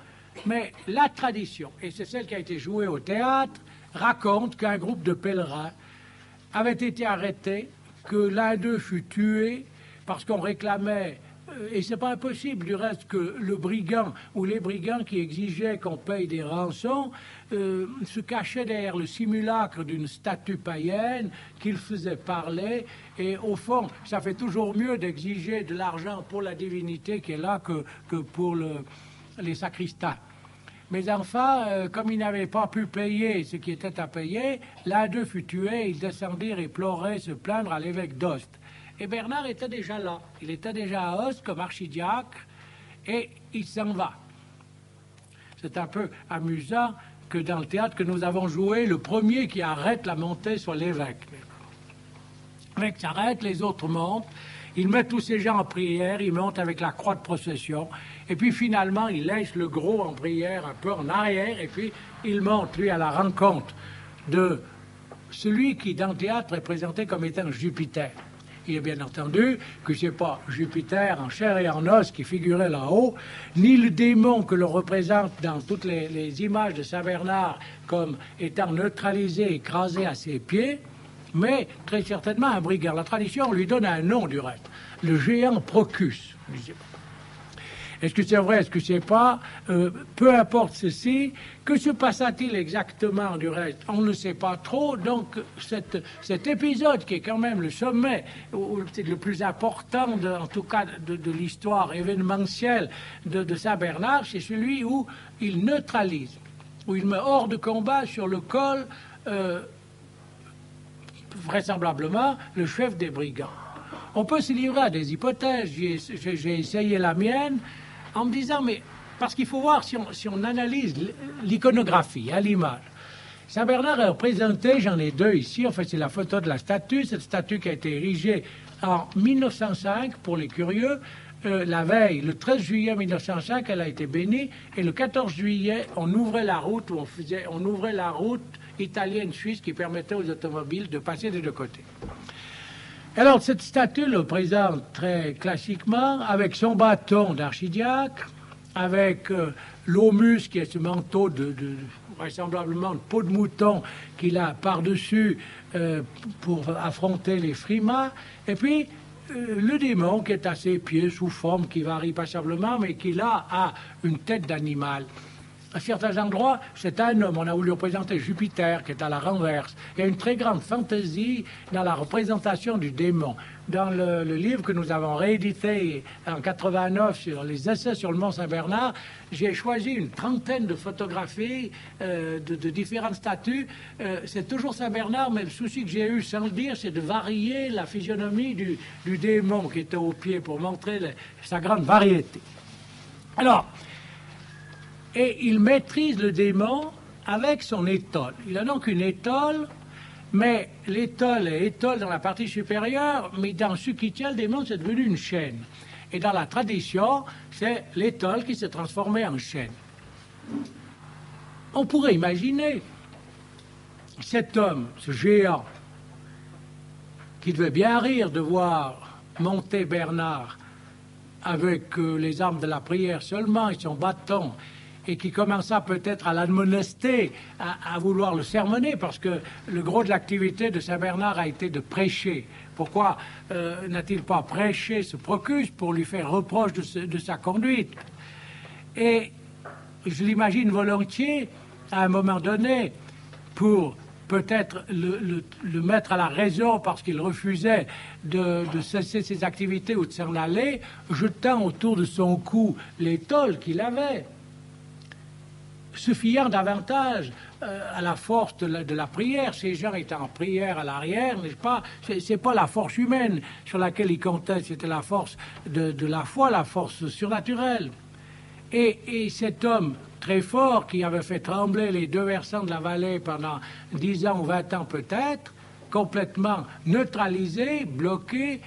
mais la tradition, et c'est celle qui a été jouée au théâtre, raconte qu'un groupe de pèlerins avait été arrêté, que l'un d'eux fut tué parce qu'on réclamait, et c'est pas impossible du reste, que le brigand ou les brigands qui exigeaient qu'on paye des rançons se cachaient derrière le simulacre d'une statue païenne qu'ils faisaient parler, et au fond, ça fait toujours mieux d'exiger de l'argent pour la divinité qui est là que pour les sacristains. Mais enfin, comme ils n'avaient pas pu payer ce qui était à payer, l'un d'eux fut tué, ils descendirent et pleuraient se plaindre à l'évêque d'Ost. Et Bernard était déjà là. Il était déjà à Ost comme archidiacre et il s'en va. c'est un peu amusant que dans le théâtre que nous avons joué, le premier qui arrête la montée soit l'évêque. L'évêque s'arrête, les autres montent, il met tous ces gens en prière, il monte avec la croix de procession, et puis finalement il laisse le gros en prière un peu en arrière, et puis il monte, lui, à la rencontre de celui qui, dans le théâtre, est présenté comme étant Jupiter. Il est bien entendu que ce n'est pas Jupiter en chair et en os qui figurait là-haut, ni le démon que l'on représente dans toutes les images de Saint-Bernard comme étant neutralisé, écrasé à ses pieds, mais très certainement un brigand. La tradition lui donne un nom du reste, le géant Procus. Est-ce que c'est vrai, est-ce que c'est pas peu importe ceci, que se passa-t-il exactement du reste? On ne sait pas trop, donc cet épisode qui est quand même le sommet, ou le plus important, en tout cas de l'histoire événementielle de Saint-Bernard, c'est celui où il neutralise, où il met hors de combat sur le col, vraisemblablement, le chef des brigands. On peut se livrer à des hypothèses, j'ai essayé la mienne, en me disant, mais parce qu'il faut voir si on analyse l'iconographie, à l'image. Saint-Bernard est représenté, j'en ai deux ici, en fait c'est la photo de la statue, cette statue qui a été érigée en 1905, pour les curieux, la veille, le 13 juillet 1905, elle a été bénie, et le 14 juillet, on ouvrait la route, on ouvrait la route italienne-suisse qui permettait aux automobiles de passer des deux côtés. Alors, cette statue le présente très classiquement avec son bâton d'archidiacre, avec l'aumus qui est ce manteau vraisemblablement de peau de mouton qu'il a par-dessus pour affronter les frimas, et puis le démon qui est à ses pieds sous forme qui varie passablement, mais qui là a une tête d'animal. À certains endroits, c'est un homme. On a voulu représenter Jupiter, qui est à la renverse. Il y a une très grande fantaisie dans la représentation du démon. Dans le livre que nous avons réédité en 89 sur les essais sur le Mont Saint-Bernard, j'ai choisi une trentaine de photographies de différentes statues. C'est toujours Saint-Bernard, mais le souci que j'ai eu, sans le dire, c'est de varier la physionomie du démon qui était au pied pour montrer sa grande variété. Alors, et il maîtrise le démon avec son étole. Il a donc une étole, mais l'étole est étole dans la partie supérieure, mais dans ce qui tient le démon, c'est devenu une chaîne. Et dans la tradition, c'est l'étole qui s'est transformée en chaîne. On pourrait imaginer cet homme, ce géant, qui devait bien rire de voir monter Bernard avec les armes de la prière seulement et son bâton, et qui commença peut-être à l'admonester, à vouloir le sermonner, parce que le gros de l'activité de Saint-Bernard a été de prêcher. Pourquoi n'a-t-il pas prêché ce Procus pour lui faire reproche de sa conduite? Et je l'imagine volontiers, à un moment donné, pour peut-être le mettre à la raison parce qu'il refusait de cesser ses activités ou de s'en aller, jetant autour de son cou l'étole qu'il avait, se fiant davantage à la force de la prière. Ces gens étaient en prière à l'arrière, n'est-ce pas? C'est pas la force humaine sur laquelle ils comptaient, c'était la force de la foi, la force surnaturelle. Et cet homme très fort qui avait fait trembler les deux versants de la vallée pendant 10 ans ou 20 ans peut-être, complètement neutralisé, bloqué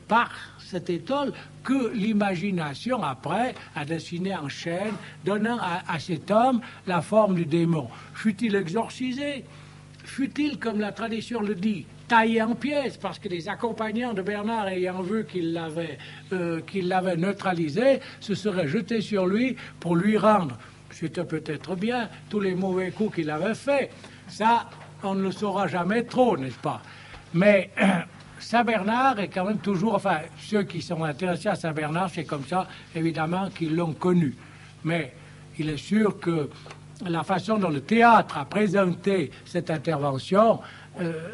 par cette étole que l'imagination après a dessiné en chaîne, donnant à cet homme la forme du démon. Fut-il exorcisé? Fut-il, comme la tradition le dit, taillé en pièces, parce que les accompagnants de Bernard, ayant vu qu'il l'avait neutralisé, se seraient jetés sur lui pour lui rendre, c'était peut-être bien, tous les mauvais coups qu'il avait faits. Ça, on ne le saura jamais trop, n'est-ce pas? Mais Saint-Bernard est quand même toujours, enfin, ceux qui sont intéressés à Saint-Bernard, c'est comme ça, évidemment, qu'ils l'ont connu. Mais il est sûr que la façon dont le théâtre a présenté cette intervention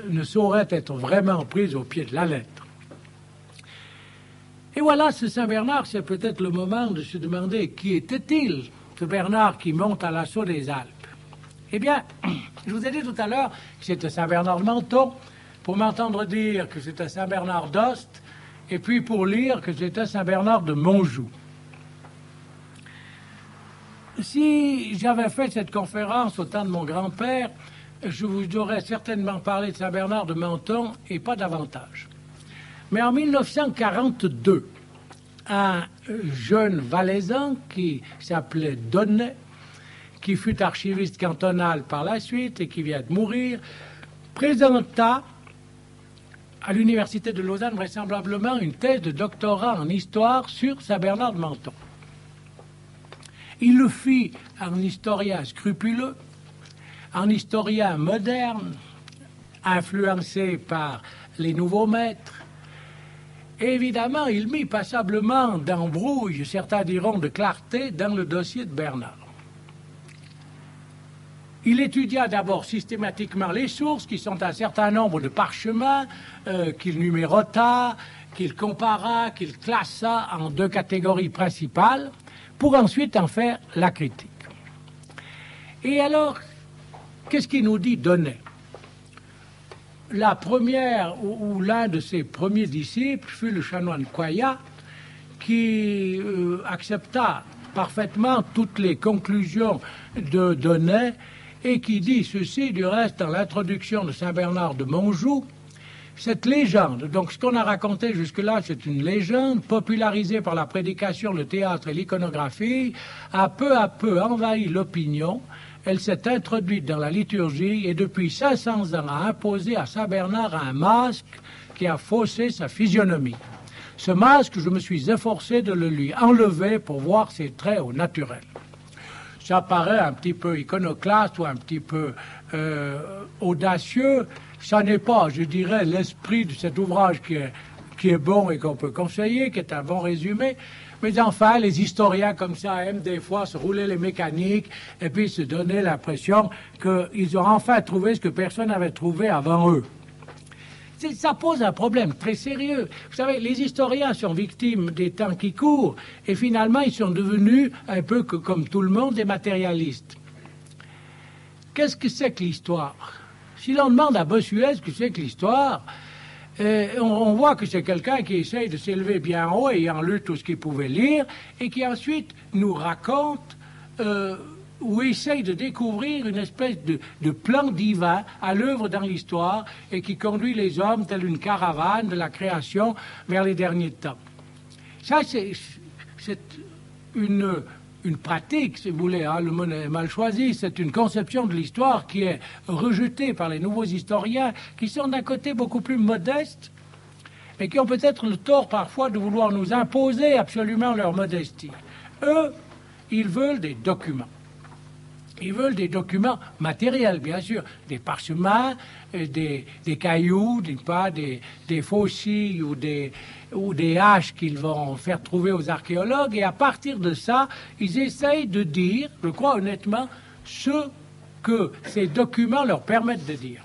ne saurait être vraiment prise au pied de la lettre. Et voilà, ce Saint-Bernard, c'est peut-être le moment de se demander qui était-il, ce Bernard qui monte à l'assaut des Alpes. Eh bien, je vous ai dit tout à l'heure que c'était Saint-Bernard de Menthon, pour m'entendre dire que c'était Saint-Bernard d'Ost, et puis pour lire que c'était Saint-Bernard de Montjoux. si j'avais fait cette conférence au temps de mon grand-père, je vous aurais certainement parlé de Saint-Bernard de Menton et pas davantage. Mais en 1942, un jeune valaisan qui s'appelait Donnet, qui fut archiviste cantonal par la suite et qui vient de mourir, présenta à l'université de Lausanne vraisemblablement une thèse de doctorat en histoire sur Saint-Bernard de Menton. Il le fit en historien scrupuleux, en historien moderne, influencé par les nouveaux maîtres. Et évidemment, il mit passablement d'embrouille, certains diront de clarté, dans le dossier de Bernard. Il étudia d'abord systématiquement les sources, qui sont un certain nombre de parchemins, qu'il numérota, qu'il compara, qu'il classa en deux catégories principales, pour ensuite en faire la critique. Et alors, qu'est-ce qu'il nous dit Donnet? La première, ou l'un de ses premiers disciples, fut le chanoine Coyat, qui accepta parfaitement toutes les conclusions de Donnet, et qui dit ceci, du reste, dans l'introduction de Saint-Bernard de Montjoux, cette légende, donc ce qu'on a raconté jusque-là, c'est une légende popularisée par la prédication, le théâtre et l'iconographie, a peu à peu envahi l'opinion. Elle s'est introduite dans la liturgie et depuis 500 ans a imposé à Saint-Bernard un masque qui a faussé sa physionomie. Ce masque, je me suis efforcé de le lui enlever pour voir ses traits au naturel. Ça paraît un petit peu iconoclaste ou un petit peu audacieux. Ça n'est pas, je dirais, l'esprit de cet ouvrage qui est bon et qu'on peut conseiller, qui est un bon résumé. Mais enfin, les historiens comme ça aiment des fois se rouler les mécaniques et puis se donner l'impression qu'ils ont enfin trouvé ce que personne n'avait trouvé avant eux. Ça pose un problème très sérieux. Vous savez, les historiens sont victimes des temps qui courent et finalement ils sont devenus un peu comme tout le monde des matérialistes. Qu'est-ce que c'est que l'histoire? Si l'on demande à Bossuet ce que c'est que l'histoire, on voit que c'est quelqu'un qui essaye de s'élever bien haut, ayant lu tout ce qu'il pouvait lire, et qui ensuite nous raconte ou essaye de découvrir une espèce de plan divin à l'œuvre dans l'histoire et qui conduit les hommes, telle une caravane de la création, vers les derniers temps. Ça, c'est une pratique, si vous voulez, hein, le mot est mal choisi, c'est une conception de l'histoire qui est rejetée par les nouveaux historiens, qui sont d'un côté beaucoup plus modestes, et qui ont peut-être le tort parfois de vouloir nous imposer absolument leur modestie. Eux, ils veulent des documents. Ils veulent des documents matériels, bien sûr, des parchemins, des cailloux, des faucilles ou des haches qu'ils vont faire trouver aux archéologues. Et à partir de ça, ils essayent de dire, je crois honnêtement, ce que ces documents leur permettent de dire.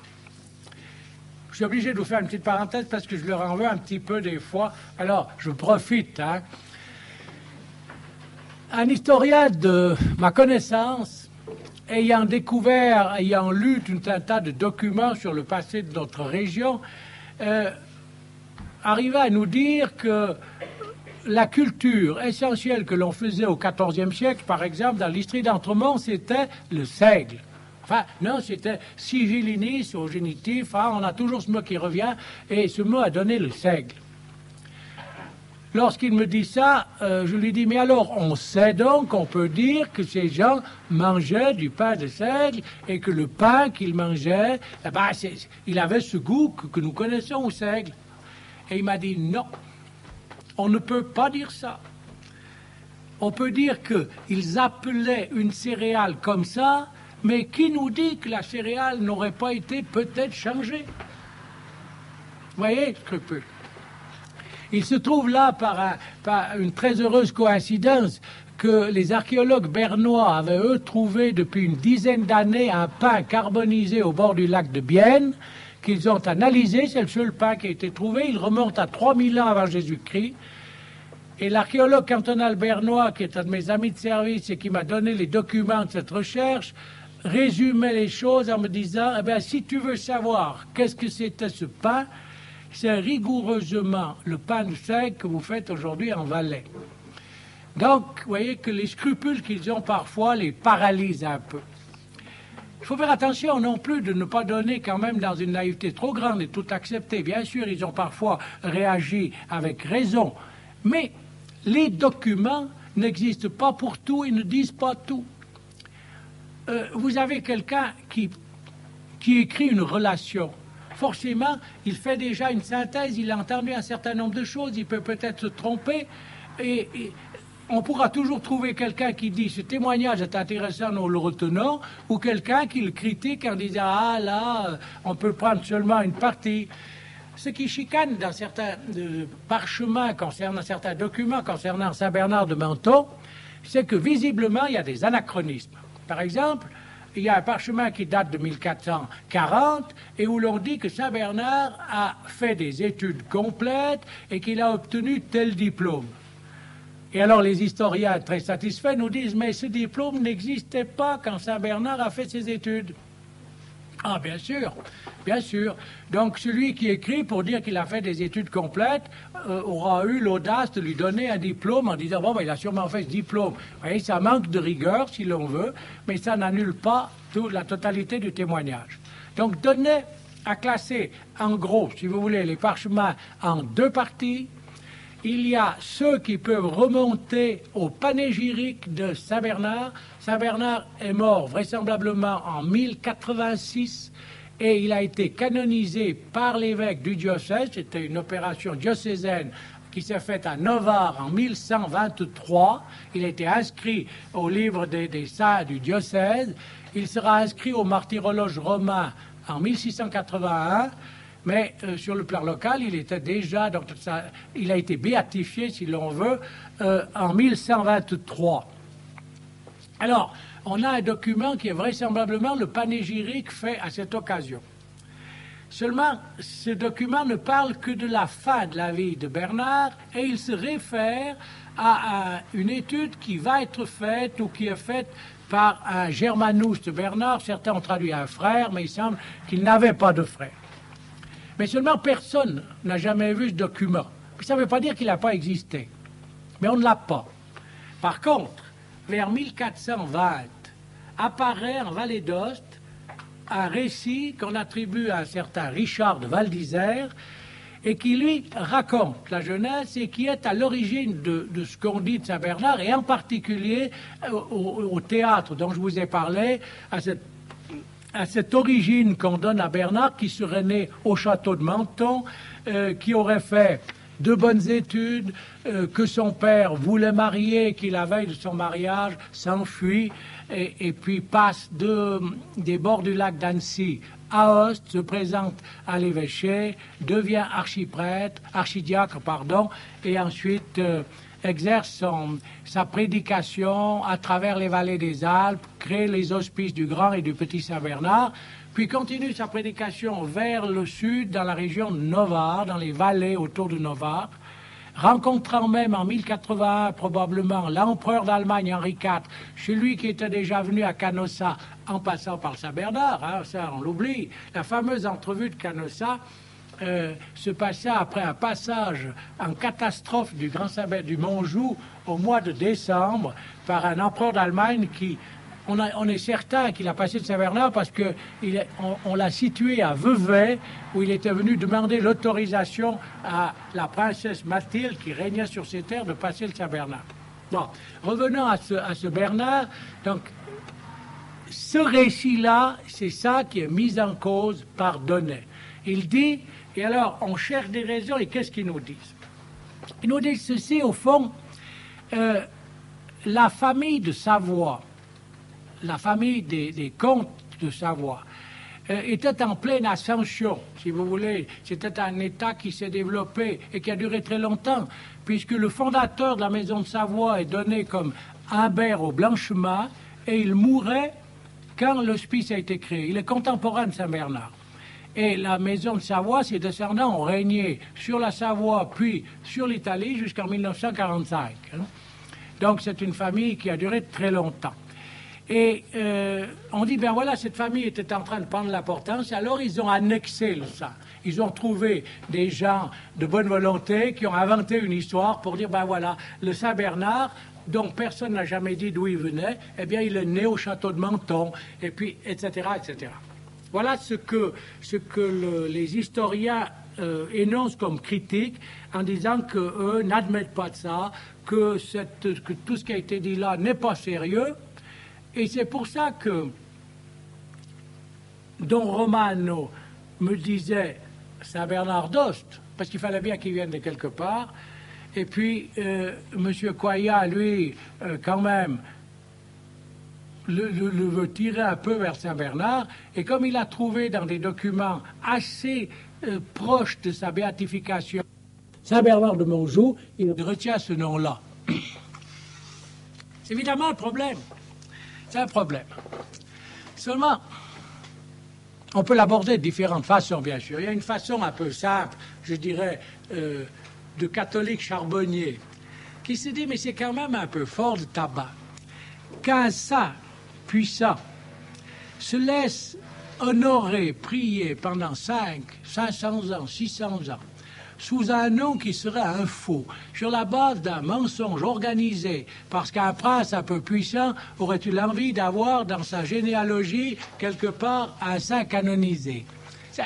Je suis obligé de vous faire une petite parenthèse parce que je leur en veux un petit peu des fois. Alors, je profite. Hein. Un historien de ma connaissance, ayant découvert, ayant lu tout un tas de documents sur le passé de notre région, arriva à nous dire que la culture essentielle que l'on faisait au XIVe siècle, par exemple, dans l'Istrie d'Entremont, c'était le seigle. Enfin, non, c'était sigillinis au génitif, hein, on a toujours ce mot qui revient, et ce mot a donné le seigle. Lorsqu'il me dit ça, je lui dis, mais alors, on sait donc, on peut dire que ces gens mangeaient du pain de seigle et que le pain qu'ils mangeaient, eh ben, il avait ce goût que nous connaissons au seigle. Et il m'a dit, non, on ne peut pas dire ça. On peut dire qu'ils appelaient une céréale comme ça, mais qui nous dit que la céréale n'aurait pas été peut-être changée? Vous voyez, scrupule. Il se trouve là, par une très heureuse coïncidence, que les archéologues bernois avaient, eux, trouvé depuis une dizaine d'années un pain carbonisé au bord du lac de Bienne, qu'ils ont analysé, c'est le seul pain qui a été trouvé, il remonte à 3000 ans avant Jésus-Christ. Et l'archéologue cantonal bernois, qui est un de mes amis de service et qui m'a donné les documents de cette recherche, résumait les choses en me disant, eh bien, si tu veux savoir qu'est-ce que c'était ce pain, c'est rigoureusement le pain de seigle que vous faites aujourd'hui en Valais. Donc, vous voyez que les scrupules qu'ils ont parfois les paralysent un peu. Il faut faire attention non plus de ne pas donner quand même dans une naïveté trop grande et tout accepter. Bien sûr, ils ont parfois réagi avec raison, mais les documents n'existent pas pour tout et ne disent pas tout. Vous avez quelqu'un qui écrit une relation. Forcément, il fait déjà une synthèse, il a entendu un certain nombre de choses, il peut peut-être se tromper, et on pourra toujours trouver quelqu'un qui dit ce témoignage est intéressant, nous le retenons, ou quelqu'un qui le critique en disant ah là, on peut prendre seulement une partie. Ce qui chicane dans certains parchemins concernant certains documents concernant Saint-Bernard de Menthon, c'est que visiblement il y a des anachronismes. Par exemple, il y a un parchemin qui date de 1440 et où l'on dit que Saint-Bernard a fait des études complètes et qu'il a obtenu tel diplôme. Et alors les historiens très satisfaits nous disent mais ce diplôme n'existait pas quand Saint-Bernard a fait ses études. Ah bien sûr, bien sûr. Donc celui qui écrit pour dire qu'il a fait des études complètes aura eu l'audace de lui donner un diplôme en disant bon ben, il a sûrement fait ce diplôme. Vous voyez, ça manque de rigueur si l'on veut, mais ça n'annule pas la totalité du témoignage. Donc donner à classer en gros, si vous voulez, les parchemins en deux parties. Il y a ceux qui peuvent remonter au panégyrique de Saint-Bernard. Saint-Bernard est mort vraisemblablement en 1086 et il a été canonisé par l'évêque du diocèse. C'était une opération diocésaine qui s'est faite à Novare en 1123. Il a été inscrit au livre des saints du diocèse. Il sera inscrit au martyrologe romain en 1681. Mais sur le plan local, il était déjà, donc il a été béatifié, si l'on veut, en 1123. Alors, on a un document qui est vraisemblablement le panégyrique fait à cette occasion. Seulement, ce document ne parle que de la fin de la vie de Bernard et il se réfère à une étude qui va être faite ou qui est faite par un Germanus de Bernard. Certains ont traduit un frère, mais il semble qu'il n'avait pas de frère. Mais seulement personne n'a jamais vu ce document. Ça ne veut pas dire qu'il n'a pas existé. Mais on ne l'a pas. Par contre, vers 1420, apparaît en Vallée d'Ost un récit qu'on attribue à un certain Richard de Val d'Isère et qui lui raconte la jeunesse et qui est à l'origine de ce qu'on dit de Saint-Bernard et en particulier au théâtre dont je vous ai parlé, à cette origine qu'on donne à Bernard, qui serait né au château de Menthon, qui aurait fait de bonnes études, que son père voulait marier, qui la veille de son mariage s'enfuit, et puis passe des bords du lac d'Annecy à Ost, se présente à l'évêché, devient archidiacre, et ensuite exerce sa prédication à travers les vallées des Alpes, crée les hospices du Grand et du Petit Saint-Bernard, puis continue sa prédication vers le sud, dans la région de Novare, dans les vallées autour de Novare, rencontrant même en 1081 probablement l'empereur d'Allemagne Henri IV, celui qui était déjà venu à Canossa en passant par Saint-Bernard, hein, ça on l'oublie, la fameuse entrevue de Canossa se passa après un passage en catastrophe du Grand Saint-Bernard du Montjoux au mois de décembre par un empereur d'Allemagne qui, on est certain qu'il a passé de Saint-Bernard parce qu'on l'a situé à Vevey où il était venu demander l'autorisation à la princesse Mathilde qui régnait sur ces terres de passer le Saint-Bernard. Bon, revenons à ce Bernard. Donc, ce récit-là, c'est ça qui est mis en cause par Donnet. Il dit, et alors on cherche des raisons, et qu'est-ce qu'ils nous disent? Ils nous disent ceci, au fond, la famille de Savoie, la famille des comtes de Savoie, était en pleine ascension, si vous voulez. C'était un État qui s'est développé et qui a duré très longtemps, puisque le fondateur de la maison de Savoie est donné comme Humbert au Blanchemont, et il mourait quand l'hospice a été créé. Il est contemporain de Saint-Bernard. Et la maison de Savoie, ses descendants ont régné sur la Savoie, puis sur l'Italie jusqu'en 1945. Donc c'est une famille qui a duré très longtemps. Et on dit, ben voilà, cette famille était en train de prendre l'importance, alors ils ont annexé ça. Ils ont trouvé des gens de bonne volonté qui ont inventé une histoire pour dire, ben voilà, le Saint-Bernard, dont personne n'a jamais dit d'où il venait, eh bien, il est né au château de Menton, et puis, etc., etc. Voilà ce que les historiens énoncent comme critique en disant qu'eux n'admettent pas de ça, que tout ce qui a été dit là n'est pas sérieux. Et c'est pour ça que Don Romano me disait Saint-Bernard d'Ost, parce qu'il fallait bien qu'il vienne de quelque part. Et puis, M. Coya, lui, quand même, le veut tirer un peu vers Saint-Bernard. Et comme il a trouvé dans des documents assez proches de sa béatification Saint-Bernard de Monjou, il retient ce nom-là. C'est évidemment un problème. C'est un problème. Seulement, on peut l'aborder de différentes façons, bien sûr. Il y a une façon un peu simple, je dirais, de catholique charbonnier, qui se dit, mais c'est quand même un peu fort de tabac. Qu'un saint puissant se laisse honorer, prier pendant 500 ans, 600 ans, sous un nom qui serait un faux, sur la base d'un mensonge organisé, parce qu'un prince un peu puissant aurait eu l'envie d'avoir dans sa généalogie quelque part un saint canonisé.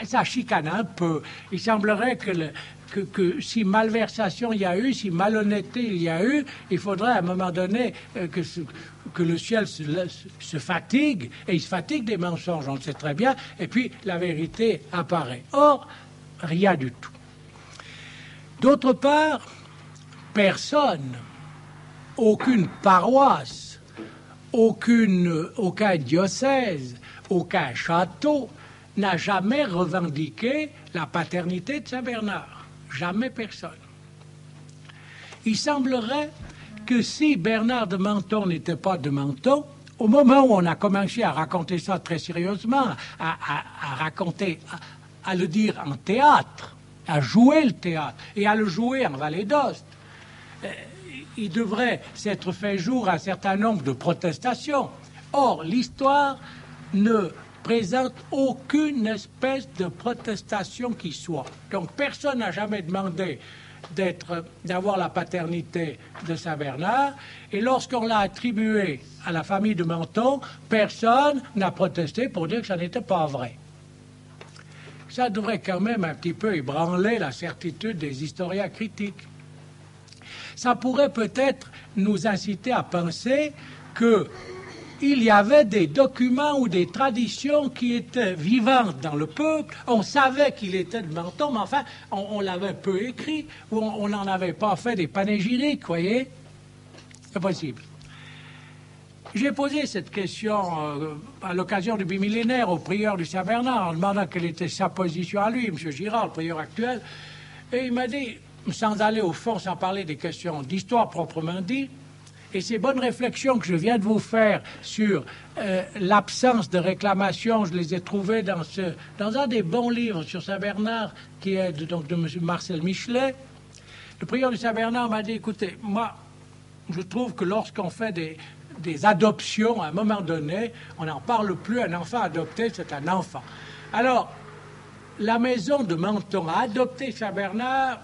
Ça chicane un peu. Il semblerait que si malversation il y a eu, si malhonnêteté il y a eu, il faudrait à un moment donné que le ciel se fatigue, et il se fatigue des mensonges, on le sait très bien, et puis la vérité apparaît. Or, rien du tout. D'autre part, personne, aucune paroisse, aucun diocèse, aucun château n'a jamais revendiqué la paternité de Saint-Bernard. Jamais personne. Il semblerait que si Bernard de Menton n'était pas de Menton, au moment où on a commencé à raconter ça très sérieusement, à le dire en théâtre, à jouer le théâtre et à le jouer en Vallée d'Ost, il devrait s'être fait jour à un certain nombre de protestations. Or, l'histoire ne présente aucune espèce de protestation qui soit. Donc, personne n'a jamais demandé d'avoir la paternité de Saint-Bernard, et lorsqu'on l'a attribué à la famille de Menton, personne n'a protesté pour dire que ça n'était pas vrai. Ça devrait quand même un petit peu ébranler la certitude des historiens critiques. Ça pourrait peut-être nous inciter à penser qu'il y avait des documents ou des traditions qui étaient vivantes dans le peuple. On savait qu'il était de Menton, mais enfin, on l'avait peu écrit, ou on n'en avait pas fait des panégyriques, voyez. C'est possible. J'ai posé cette question à l'occasion du bimillénaire au prieur du Saint-Bernard, en demandant quelle était sa position à lui, M. Girard, le prieur actuel. Et il m'a dit, sans aller au fond, sans parler des questions d'histoire proprement dit, et ces bonnes réflexions que je viens de vous faire sur l'absence de réclamation, je les ai trouvées dans un des bons livres sur Saint-Bernard, qui est de M. Marcel Michelet. Le prieur du Saint-Bernard m'a dit, écoutez, moi, je trouve que lorsqu'on fait des adoptions, à un moment donné, on n'en parle plus. Un enfant adopté, c'est un enfant. Alors, la maison de Menton a adopté Saint-Bernard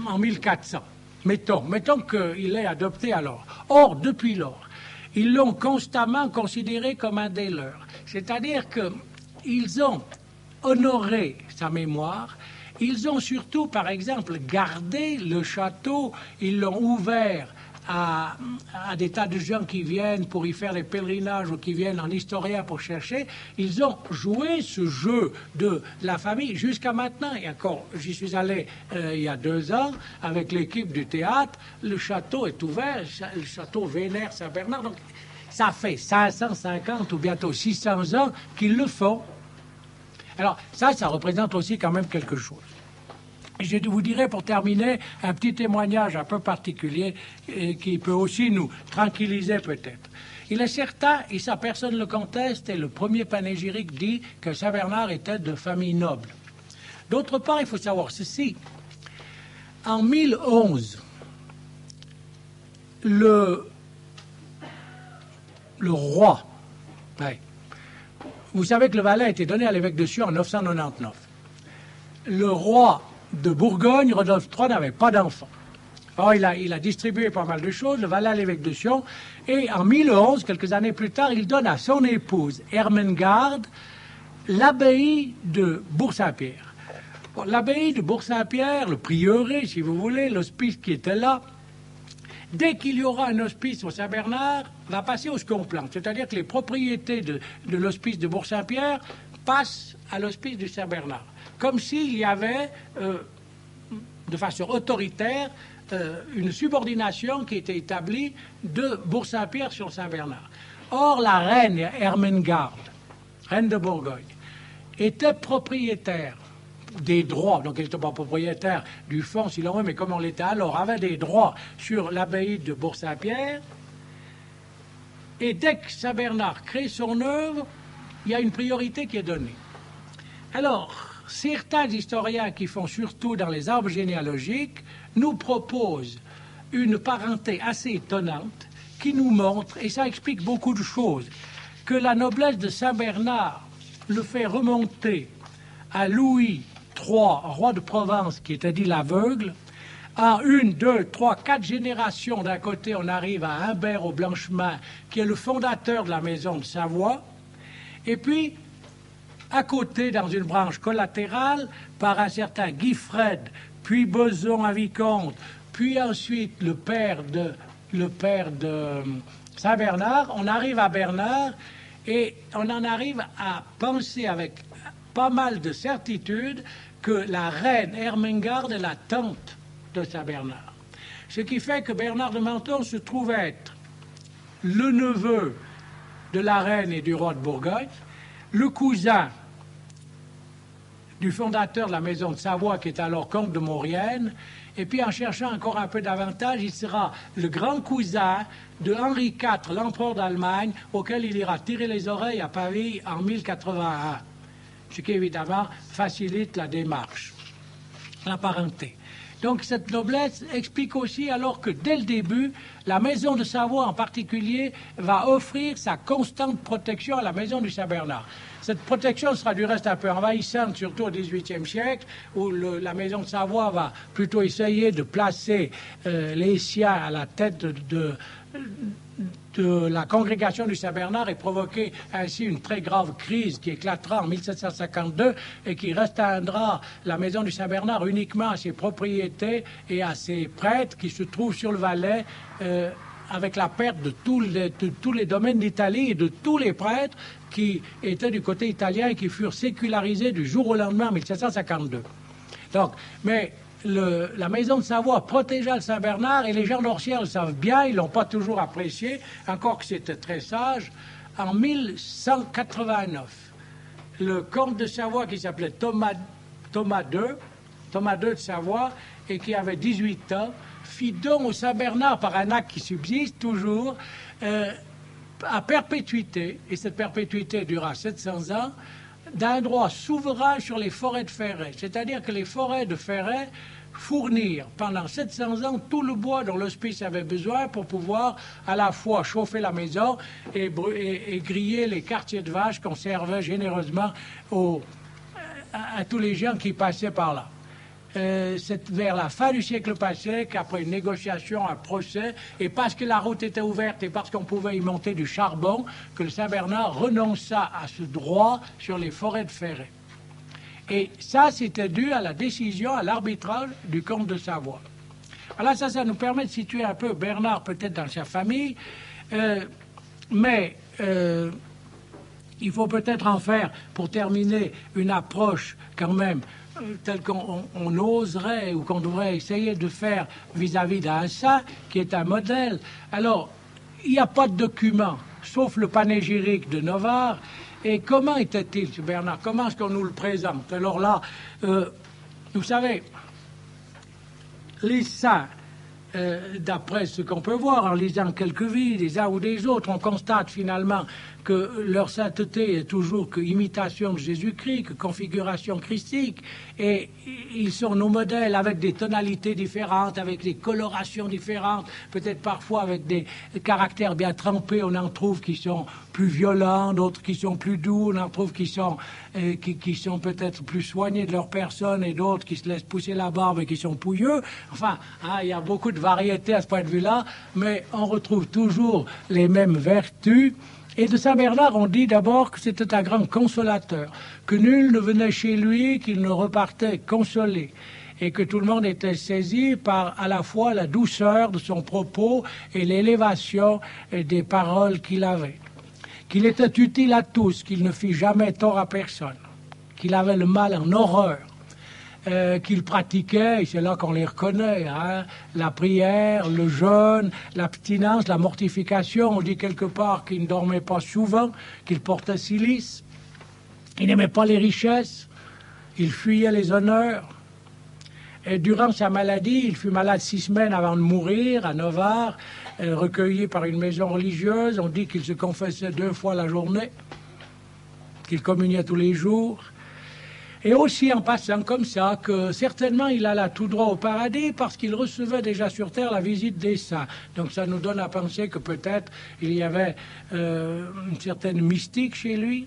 en 1400. Mettons qu'il est adopté alors. Or, depuis lors, ils l'ont constamment considéré comme un des leurs. C'est-à-dire qu'ils ont honoré sa mémoire. Ils ont surtout, par exemple, gardé le château. Ils l'ont ouvert à des tas de gens qui viennent pour y faire les pèlerinages ou qui viennent en historien pour chercher. Ils ont joué ce jeu de la famille jusqu'à maintenant. Et encore, j'y suis allé il y a 2 ans avec l'équipe du théâtre. Le château est ouvert, le château vénère Saint-Bernard. Donc, ça fait 550 ou bientôt 600 ans qu'ils le font. Alors, ça représente aussi quand même quelque chose. Je vous dirai pour terminer un petit témoignage un peu particulier qui peut aussi nous tranquilliser peut-être. Il est certain, et ça personne ne le conteste, et le premier panégyrique dit que Saint-Bernard était de famille noble. D'autre part, il faut savoir ceci. En 1011, le le roi. Ouais. Vous savez que le Valais a été donné à l'évêque de Sion en 999. Le roi de Bourgogne, Rodolphe III, n'avait pas d'enfant. Or, il a distribué pas mal de choses, le Valais à l'évêque de Sion, et en 1011, quelques années plus tard, il donne à son épouse, Ermengarde, l'abbaye de Bourg-Saint-Pierre. Bon, l'abbaye de Bourg-Saint-Pierre, le prieuré, si vous voulez, l'hospice qui était là, dès qu'il y aura un hospice au Saint-Bernard, va passer au Scomplan. C'est-à-dire que les propriétés de l'hospice de Bourg-Saint-Pierre passent à l'hospice du Saint-Bernard. Comme s'il y avait, de façon autoritaire, une subordination qui était établie de Bourg-Saint-Pierre sur Saint-Bernard. Or, la reine Ermengarde, reine de Bourgogne, était propriétaire des droits, donc elle n'était pas propriétaire du fonds, si l'on veut, mais comme on l'était alors, avait des droits sur l'abbaye de Bourg-Saint-Pierre. Et dès que Saint-Bernard crée son œuvre, il y a une priorité qui est donnée. Alors, certains historiens qui font surtout dans les arbres généalogiques nous proposent une parenté assez étonnante qui nous montre, et ça explique beaucoup de choses, que la noblesse de Saint-Bernard le fait remonter à Louis III, roi de Provence, qui était dit l'aveugle. En 1, 2, 3, 4 générations, d'un côté, on arrive à Humbert au Blanchemin, qui est le fondateur de la maison de Savoie. Et puis, à côté, dans une branche collatérale, par un certain Guifred, puis Beson à Vicomte, puis ensuite le père de Saint-Bernard, on arrive à Bernard et on en arrive à penser avec pas mal de certitude que la reine Ermengarde est la tante de Saint-Bernard. Ce qui fait que Bernard de Menthon se trouve être le neveu de la reine et du roi de Bourgogne, le cousin du fondateur de la maison de Savoie, qui est alors comte de Maurienne, et puis en cherchant encore un peu davantage, il sera le grand cousin de Henri IV, l'empereur d'Allemagne, auquel il ira tirer les oreilles à Paris en 1081, ce qui évidemment facilite la démarche, la parenté. Donc cette noblesse explique aussi alors que dès le début, la maison de Savoie en particulier va offrir sa constante protection à la maison du Saint-Bernard. Cette protection sera du reste un peu envahissante, surtout au XVIIIe siècle, où la maison de Savoie va plutôt essayer de placer les siens à la tête de la congrégation du Saint-Bernard et provoquer ainsi une très grave crise qui éclatera en 1752 et qui restreindra la maison du Saint-Bernard uniquement à ses propriétés et à ses prêtres qui se trouvent sur le Valais, avec la perte de tous les domaines d'Italie et de tous les prêtres qui étaient du côté italien et qui furent sécularisés du jour au lendemain en 1752. Donc, mais la maison de Savoie protégea le Saint-Bernard et les gens d'Orsières le savent bien, ils ne l'ont pas toujours apprécié, encore que c'était très sage. En 1189, le comte de Savoie qui s'appelait Thomas II de Savoie et qui avait 18 ans, fit don au Saint-Bernard par un acte qui subsiste toujours à perpétuité, et cette perpétuité dura 700 ans, d'un droit souverain sur les forêts de Ferret. C'est-à-dire que les forêts de Ferret fournirent pendant 700 ans tout le bois dont l'hospice avait besoin pour pouvoir à la fois chauffer la maison et griller les quartiers de vaches qu'on servait généreusement à tous les gens qui passaient par là. C'est vers la fin du siècle passé qu'après une négociation, un procès, et parce que la route était ouverte et parce qu'on pouvait y monter du charbon, que le Saint-Bernard renonça à ce droit sur les forêts de Ferret. Et ça, c'était dû à la décision, à l'arbitrage du comte de Savoie. Alors ça nous permet de situer un peu Bernard peut-être dans sa famille, mais il faut peut-être en faire, pour terminer, une approche quand même tel qu'on oserait ou qu'on devrait essayer de faire vis-à-vis d'un saint qui est un modèle. Alors, il n'y a pas de document, sauf le panégyrique de Novare. Et comment était-il, ce Bernard? Comment est-ce qu'on nous le présente? Alors là, vous savez, les saints d'après ce qu'on peut voir en lisant quelques vies des uns ou des autres, on constate finalement que leur sainteté est toujours que imitation de Jésus-Christ, que configuration christique, et ils sont nos modèles avec des tonalités différentes, avec des colorations différentes, peut-être parfois avec des caractères bien trempés, on en trouve qui sont plus violents, d'autres qui sont plus doux, on en trouve qui sont peut-être plus soignés de leur personne, et d'autres qui se laissent pousser la barbe et qui sont pouilleux. Enfin, il y a beaucoup de variétés à ce point de vue-là, mais on retrouve toujours les mêmes vertus. Et de Saint Bernard, on dit d'abord que c'était un grand consolateur, que nul ne venait chez lui qu'il ne repartait consolé, et que tout le monde était saisi par à la fois la douceur de son propos et l'élévation des paroles qu'il avait. Qu'il était utile à tous, qu'il ne fit jamais tort à personne, qu'il avait le mal en horreur, qu'il pratiquait, et c'est là qu'on les reconnaît, la prière, le jeûne, l'abstinence, la mortification. On dit quelque part qu'il ne dormait pas souvent, qu'il portait cilice, il n'aimait pas les richesses, il fuyait les honneurs. Et durant sa maladie, il fut malade 6 semaines avant de mourir à Novare, recueilli par une maison religieuse. On dit qu'il se confessait 2 fois la journée, qu'il communiait tous les jours. Et aussi en passant comme ça, que certainement il alla tout droit au paradis parce qu'il recevait déjà sur terre la visite des saints. Donc ça nous donne à penser que peut-être il y avait une certaine mystique chez lui.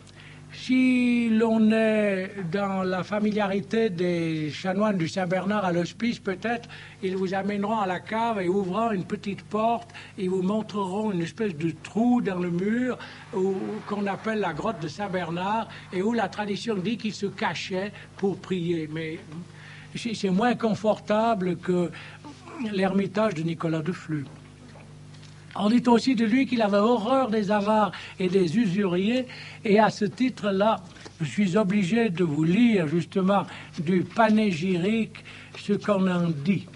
Si l'on est dans la familiarité des chanoines du Saint-Bernard à l'hospice, peut-être ils vous amèneront à la cave et ouvrant une petite porte, ils vous montreront une espèce de trou dans le mur qu'on appelle la grotte de Saint-Bernard et où la tradition dit qu'il se cachait pour prier. Mais c'est moins confortable que l'ermitage de Nicolas de Flux. On dit aussi de lui qu'il avait horreur des avares et des usuriers, et à ce titre-là, je suis obligé de vous lire justement du panégyrique ce qu'on en dit.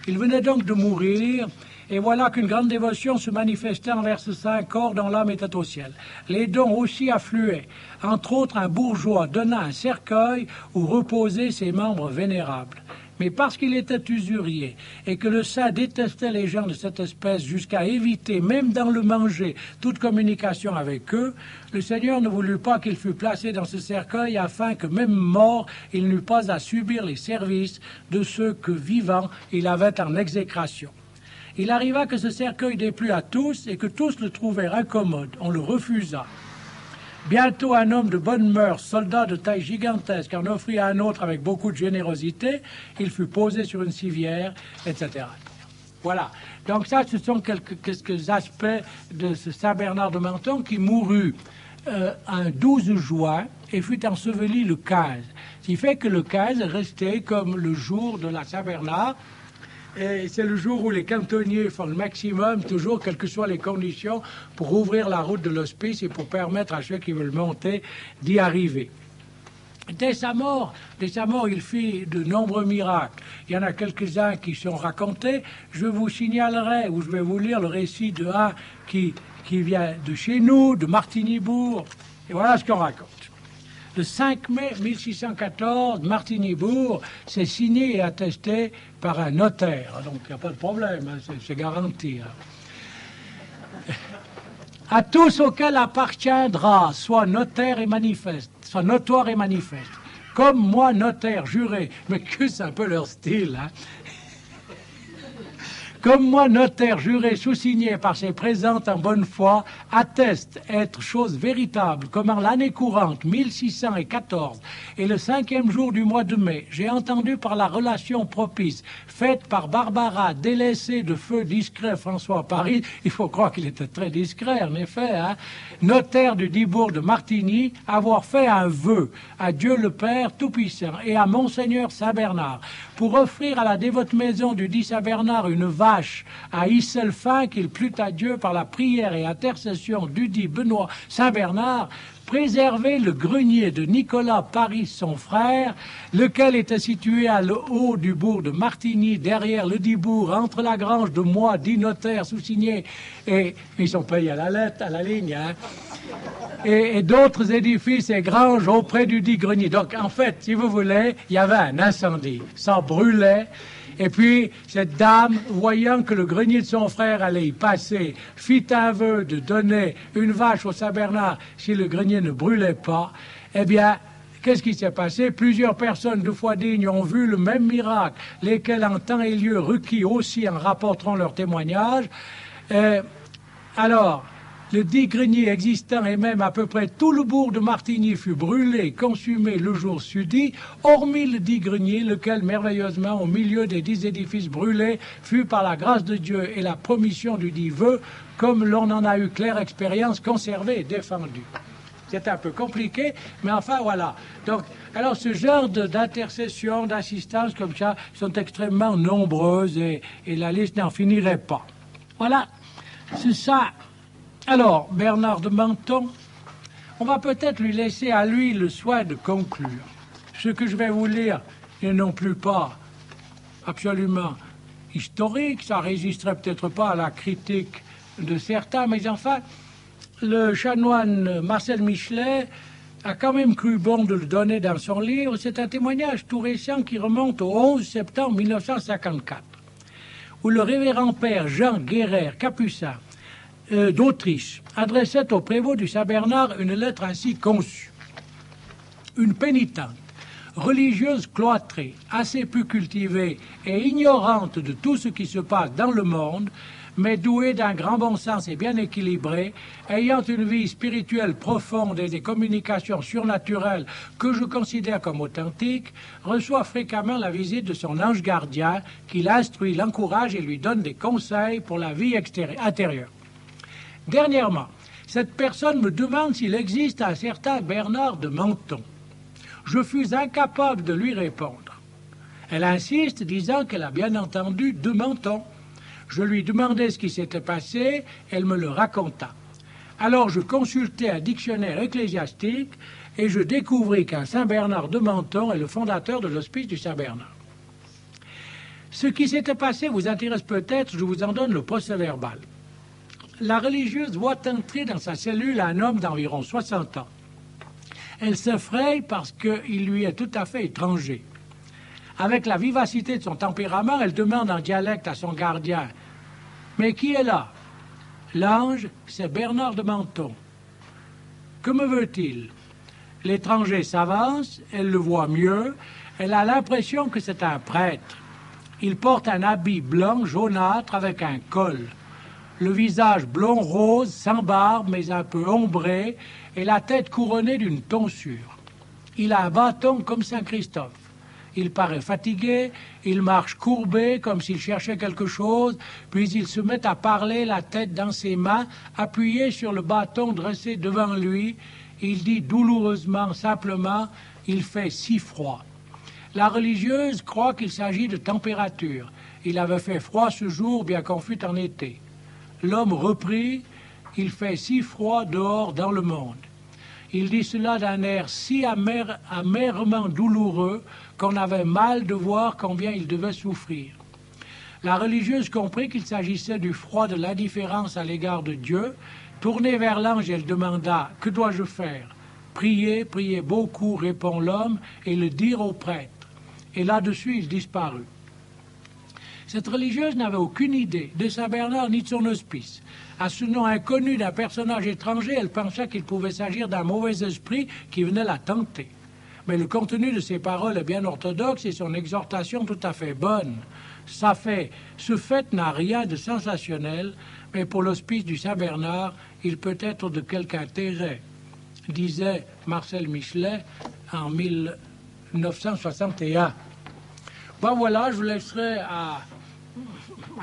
Il venait donc de mourir, et voilà qu'une grande dévotion se manifestait envers ce saint corps dont l'âme était au ciel. Les dons aussi affluaient, entre autres un bourgeois donna un cercueil où reposaient ses membres vénérables. Mais parce qu'il était usurier et que le saint détestait les gens de cette espèce jusqu'à éviter, même dans le manger, toute communication avec eux, le Seigneur ne voulut pas qu'il fût placé dans ce cercueil afin que même mort, il n'eût pas à subir les services de ceux que, vivants, il avait en exécration. Il arriva que ce cercueil déplut à tous et que tous le trouvèrent incommode. On le refusa. Bientôt, un homme de bonne mœurs, soldat de taille gigantesque, en offrit à un autre avec beaucoup de générosité. Il fut posé sur une civière, etc. Voilà. Donc ça, ce sont quelques aspects de ce Saint Bernard de Menthon qui mourut un 12 juin et fut enseveli le 15. Ce qui fait que le 15 est resté comme le jour de la Saint Bernard. Et c'est le jour où les cantonniers font le maximum, toujours, quelles que soient les conditions, pour ouvrir la route de l'hospice et pour permettre à ceux qui veulent monter d'y arriver. Dès sa mort, il fit de nombreux miracles. Il y en a quelques-uns qui sont racontés. Je vous signalerai, ou je vais vous lire le récit de un qui vient de chez nous, de Martigny-Bourg. Et voilà ce qu'on raconte. Le 5 mai 1614, Martigny-Bourg, c'est signé et attesté par un notaire. Donc il n'y a pas de problème, hein, c'est garanti. Hein. À tous auxquels appartiendra, soit notaire et manifeste, soit notoire et manifeste, comme moi, notaire, juré, mais que c'est un peu leur style, hein. Comme moi, notaire, juré, sous-signé par ses présentes en bonne foi, atteste être chose véritable, comme en l'année courante, 1614, et le 5e jour du mois de mai, j'ai entendu par la relation propice, faite par Barbara, délaissée de feu discret François Paris, il faut croire qu'il était très discret, en effet, hein, notaire du Dibourg de Martigny, avoir fait un vœu à Dieu le Père Tout-Puissant et à Monseigneur Saint-Bernard, pour offrir à la dévote maison du dit Saint-Bernard une vache à Isselfin qu'il plut à Dieu par la prière et intercession du dit Benoît Saint-Bernard, préserver le grenier de Nicolas Paris, son frère, lequel était situé à le haut du bourg de Martigny, derrière le dit bourg, entre la grange de moi, dit notaire, sous-signé, et ils sont payés à la lettre, à la ligne, hein, et d'autres édifices et granges auprès du dit grenier. Donc, en fait, si vous voulez, il y avait un incendie. Ça brûlait. Et puis, cette dame, voyant que le grenier de son frère allait y passer, fit un vœu de donner une vache au Saint-Bernard si le grenier ne brûlait pas. Eh bien, qu'est-ce qui s'est passé? Plusieurs personnes de foi dignes ont vu le même miracle, lesquels en temps et lieu requis aussi en rapporteront leurs témoignages. Alors, le dit grenier existant et même à peu près tout le bourg de Martigny fut brûlé, consumé le jour sudit, hormis le dit grenier, lequel merveilleusement, au milieu des 10 édifices brûlés, fut par la grâce de Dieu et la promission du dit vœu, comme l'on en a eu claire expérience, conservé et défendu. C'est un peu compliqué, mais enfin voilà. Donc, alors ce genre d'intercession, d'assistance comme ça, sont extrêmement nombreuses et la liste n'en finirait pas. Voilà, c'est ça. Alors, Bernard de Menthon, on va peut-être lui laisser à lui le soin de conclure. Ce que je vais vous lire n'est non plus pas absolument historique, ça résisterait peut-être pas à la critique de certains, mais enfin, le chanoine Marcel Michelet a quand même cru bon de le donner dans son livre. C'est un témoignage tout récent qui remonte au 11 septembre 1954, où le révérend père Jean Guéret, capucin, d'Autriche, adressait au prévôt du Saint-Bernard une lettre ainsi conçue. Une pénitente, religieuse cloîtrée, assez peu cultivée et ignorante de tout ce qui se passe dans le monde, mais douée d'un grand bon sens et bien équilibrée, ayant une vie spirituelle profonde et des communications surnaturelles que je considère comme authentiques, reçoit fréquemment la visite de son ange gardien qui l'instruit, l'encourage et lui donne des conseils pour la vie intérieure. Dernièrement, cette personne me demande s'il existe un certain Bernard de Menthon. Je fus incapable de lui répondre. Elle insiste, disant qu'elle a bien entendu de Menthon. Je lui demandai ce qui s'était passé, elle me le raconta. Alors je consultai un dictionnaire ecclésiastique et je découvris qu'un Saint Bernard de Menthon est le fondateur de l'hospice du Saint Bernard. Ce qui s'était passé vous intéresse peut-être, je vous en donne le procès-verbal. La religieuse voit entrer dans sa cellule un homme d'environ 60 ans. Elle s'effraie parce qu'il lui est tout à fait étranger. Avec la vivacité de son tempérament, elle demande en dialecte à son gardien « Mais qui est là ?» L'ange, c'est Bernard de Menthon. Que me veut-il? L'étranger s'avance, elle le voit mieux, elle a l'impression que c'est un prêtre. Il porte un habit blanc jaunâtre avec un col. Le visage blond rose, sans barbe, mais un peu ombré, et la tête couronnée d'une tonsure. Il a un bâton comme Saint Christophe. Il paraît fatigué, il marche courbé comme s'il cherchait quelque chose, puis il se met à parler, la tête dans ses mains, appuyée sur le bâton dressé devant lui. Il dit douloureusement, simplement, « Il fait si froid ». La religieuse croit qu'il s'agit de température. Il avait fait froid ce jour, bien qu'on fût en été. L'homme reprit, « Il fait si froid dehors dans le monde ». Il dit cela d'un air si amèrement douloureux qu'on avait mal de voir combien il devait souffrir. La religieuse comprit qu'il s'agissait du froid de l'indifférence à l'égard de Dieu. Tournée vers l'ange, elle demanda « Que dois-je faire ?»« Prier, prier beaucoup, répond l'homme, et le dire au prêtre. » Et là-dessus, il disparut. Cette religieuse n'avait aucune idée de Saint Bernard ni de son hospice. À ce nom inconnu d'un personnage étranger, elle pensait qu'il pouvait s'agir d'un mauvais esprit qui venait la tenter. Mais le contenu de ses paroles est bien orthodoxe et son exhortation tout à fait bonne. Ce fait n'a rien de sensationnel, mais pour l'hospice du Saint-Bernard, il peut être de quelque intérêt, disait Marcel Michelet en 1961. Bon voilà, je vous laisserai à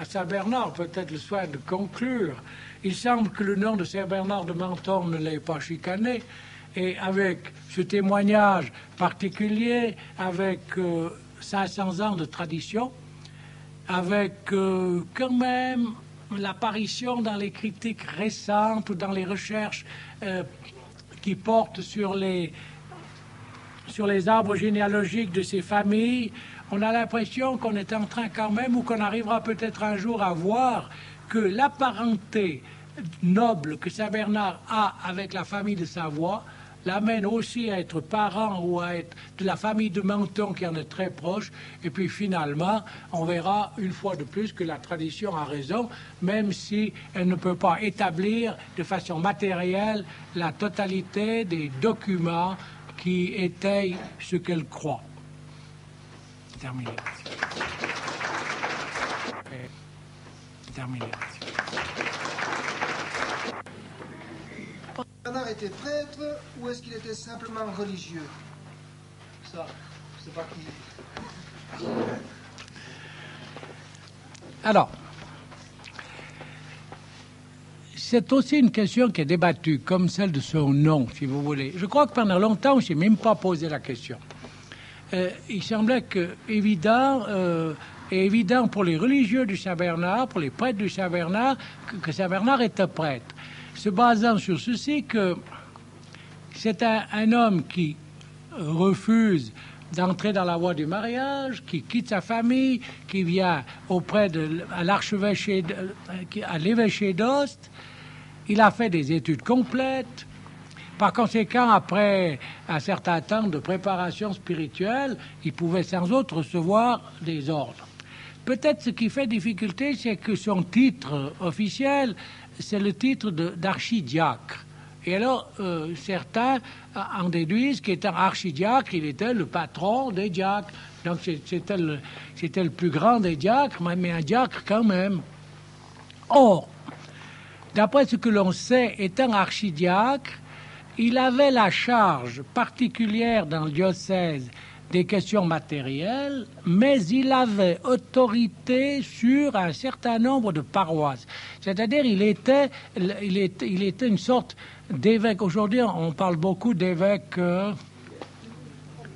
Saint-Bernard peut-être le soin de conclure. Il semble que le nom de Saint-Bernard de Menthon ne l'ait pas chicané, et avec ce témoignage particulier, avec 500 ans de tradition, avec quand même l'apparition dans les critiques récentes ou dans les recherches qui portent sur les arbres généalogiques de ces familles, on a l'impression qu'on est en train quand même, ou qu'on arrivera peut-être un jour à voir que la parenté noble que Saint Bernard a avec la famille de Savoie l'amène aussi à être parent ou à être de la famille de Menton qui en est très proche. Et puis finalement, on verra une fois de plus que la tradition a raison, même si elle ne peut pas établir de façon matérielle la totalité des documents qui étayent ce qu'elle croit. Terminé. Terminé. Bernard était prêtre ou est-ce qu'il était simplement religieux? Ça, je sais pas qui. Alors, c'est aussi une question qui est débattue, comme celle de son nom, si vous voulez. Je crois que pendant longtemps, je n'ai même pas posé la question. Il semblait évident pour les religieux du Saint-Bernard, pour les prêtres du Saint-Bernard, que Saint-Bernard était prêtre, se basant sur ceci que c'est un homme qui refuse d'entrer dans la voie du mariage, qui quitte sa famille, qui vient à l'évêché d'Ost. Il a fait des études complètes. Par conséquent, après un certain temps de préparation spirituelle, il pouvait sans autre recevoir des ordres. Peut-être ce qui fait difficulté, c'est que son titre officiel, c'est le titre d'archidiacre. Et alors, certains en déduisent qu'étant archidiacre, il était le patron des diacres. Donc, c'était le plus grand des diacres, mais un diacre quand même. Or, d'après ce que l'on sait, étant archidiacre, il avait la charge particulière dans le diocèse des questions matérielles, mais il avait autorité sur un certain nombre de paroisses. C'est-à-dire, il était une sorte d'évêque. Aujourd'hui, on parle beaucoup d'évêque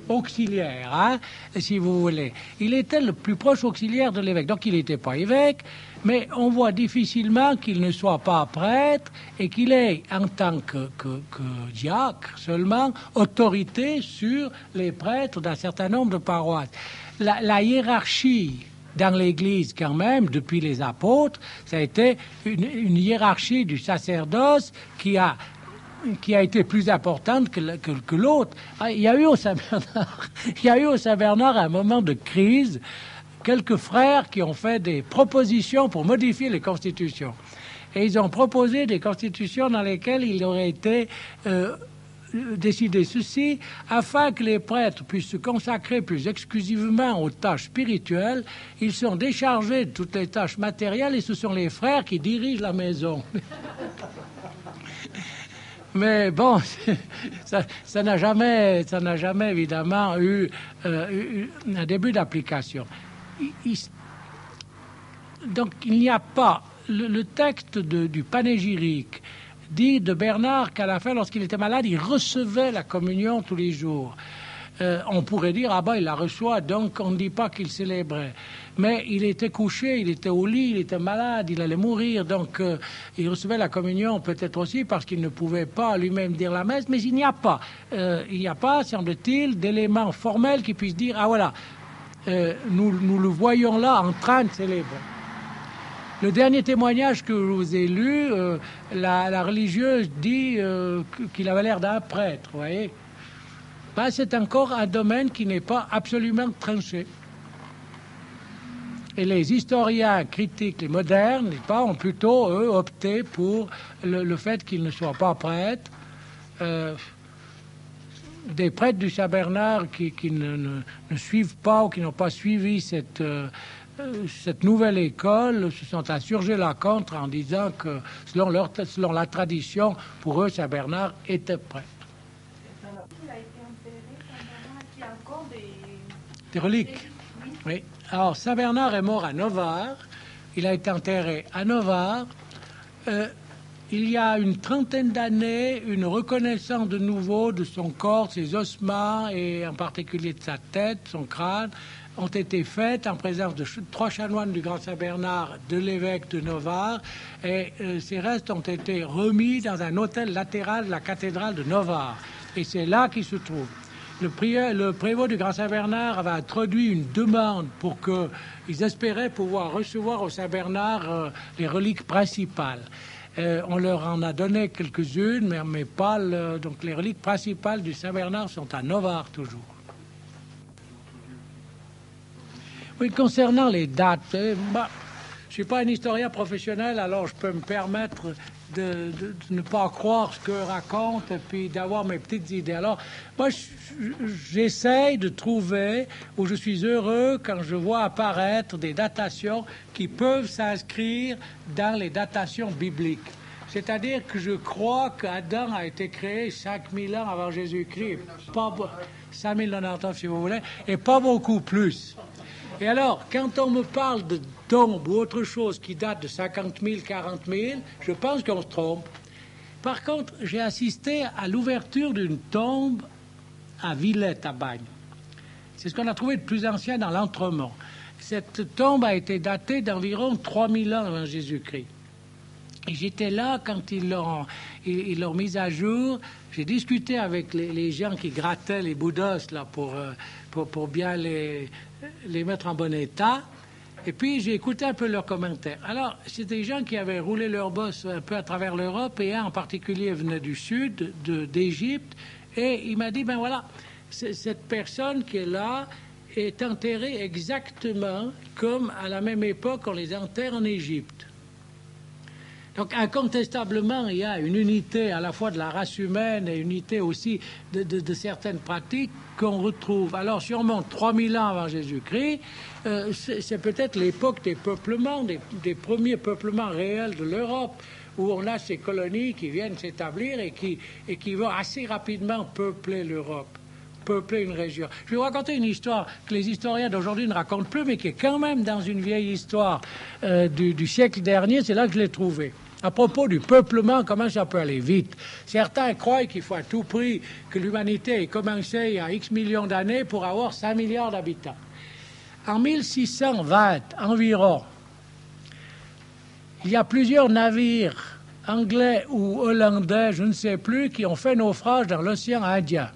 auxiliaire, hein, si vous voulez. Il était le plus proche auxiliaire de l'évêque. Donc, il n'était pas évêque, mais on voit difficilement qu'il ne soit pas prêtre et qu'il ait, en tant que diacre seulement, autorité sur les prêtres d'un certain nombre de paroisses. La hiérarchie dans l'Église, quand même, depuis les apôtres, ça a été une hiérarchie du sacerdoce qui a été plus importante que l'autre. Il y a eu au Saint-Bernard un moment de crise, quelques frères qui ont fait des propositions pour modifier les constitutions. Et ils ont proposé des constitutions dans lesquelles il aurait été décidé ceci, afin que les prêtres puissent se consacrer plus exclusivement aux tâches spirituelles. Ils sont déchargés de toutes les tâches matérielles et ce sont les frères qui dirigent la maison. Mais bon, ça n'a jamais évidemment eu un début d'application. Donc il n'y a pas le texte du panégyrique dit de Bernard qu'à la fin, lorsqu'il était malade, il recevait la communion tous les jours. On pourrait dire, il la reçoit, donc on ne dit pas qu'il célébrait. Mais il était couché, il était au lit, il était malade, il allait mourir, donc il recevait la communion peut-être aussi parce qu'il ne pouvait pas lui-même dire la messe, mais il n'y a pas, semble-t-il, d'éléments formels qui puissent dire, nous le voyons là en train de célébrer. Le dernier témoignage que je vous ai lu, la religieuse dit qu'il avait l'air d'un prêtre, vous voyez. C'est encore un domaine qui n'est pas absolument tranché. Et les historiens critiques, les modernes, ont plutôt, eux, opté pour le fait qu'il ne soit pas prêtre. Des prêtres du Saint-Bernard qui ne suivent pas ou qui n'ont pas suivi cette nouvelle école se sont insurgés là contre en disant que selon la tradition, pour eux, Saint-Bernard était prêtre. Des reliques. Oui. Alors, Saint-Bernard est mort à Novare. Il a été enterré à Novare. Il y a une trentaine d'années, une reconnaissance de nouveau de son corps, ses ossements et en particulier de sa tête, son crâne, ont été faites en présence de 3 chanoines du Grand Saint-Bernard, de l'évêque de Novare, et ces restes ont été remis dans un autel latéral de la cathédrale de Novare. Et c'est là qu'il se trouve. Le prévôt du Grand Saint-Bernard avait introduit une demande pour qu'ils espéraient pouvoir recevoir au Saint-Bernard les reliques principales. On leur en a donné quelques-unes, mais pas donc les reliques principales du Saint-Bernard sont à Novare toujours. Oui, concernant les dates, je ne suis pas un historien professionnel, alors je peux me permettre de ne pas croire ce que raconte et puis d'avoir mes petites idées. Alors, moi, j'essaye de trouver, où je suis heureux quand je vois apparaître des datations qui peuvent s'inscrire dans les datations bibliques. C'est-à-dire que je crois qu'Adam a été créé 5000 ans avant Jésus-Christ, pas 5099 si vous voulez, et pas beaucoup plus. Et alors, quand on me parle de tombes ou autre chose qui date de 50 000, 40 000, je pense qu'on se trompe. Par contre, j'ai assisté à l'ouverture d'une tombe à Villette, à Bagne. C'est ce qu'on a trouvé de plus ancien dans l'Entremont. Cette tombe a été datée d'environ 3000 ans avant Jésus-Christ. Et j'étais là quand ils l'ont mise à jour. J'ai discuté avec les gens qui grattaient les bouddhas là, pour bien les mettre en bon état. Et puis, j'ai écouté un peu leurs commentaires. Alors, c'est des gens qui avaient roulé leur bosse un peu à travers l'Europe, et un en particulier venait du sud, d'Égypte, et il m'a dit, ben voilà, cette personne qui est là est enterrée exactement comme à la même époque on les enterre en Égypte. Donc, incontestablement, il y a une unité à la fois de la race humaine et une unité aussi de certaines pratiques qu'on retrouve. Alors, si on monte 3000 ans avant Jésus-Christ, c'est peut-être l'époque des peuplements, des premiers peuplements réels de l'Europe, où on a ces colonies qui viennent s'établir et qui vont assez rapidement peupler l'Europe, peupler une région. Je vais vous raconter une histoire que les historiens d'aujourd'hui ne racontent plus, mais qui est quand même dans une vieille histoire du siècle dernier. C'est là que je l'ai trouvée. À propos du peuplement, comment ça peut aller vite? Certains croient qu'il faut à tout prix que l'humanité ait commencé il y a X millions d'années pour avoir 5 milliards d'habitants. En 1620 environ, il y a plusieurs navires anglais ou hollandais, je ne sais plus, qui ont fait naufrage dans l'océan Indien.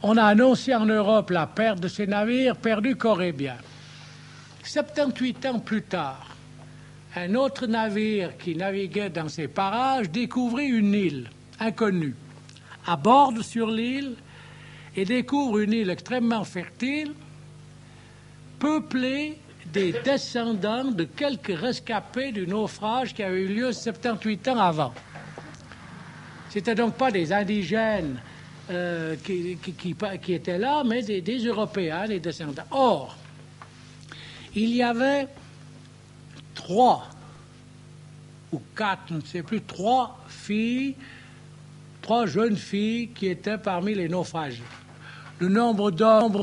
On a annoncé en Europe la perte de ces navires, perdus qu'aurait bien. 78 ans plus tard, un autre navire qui naviguait dans ces parages découvrit une île inconnue, aborde sur l'île et découvre une île extrêmement fertile, peuplée des descendants de quelques rescapés du naufrage qui avait eu lieu 78 ans avant. C'était donc pas des indigènes qui étaient là, mais des Européens, des descendants. Or, il y avait 3 ou 4, je ne sais plus, 3 jeunes filles qui étaient parmi les naufragés. Le nombre d'hommes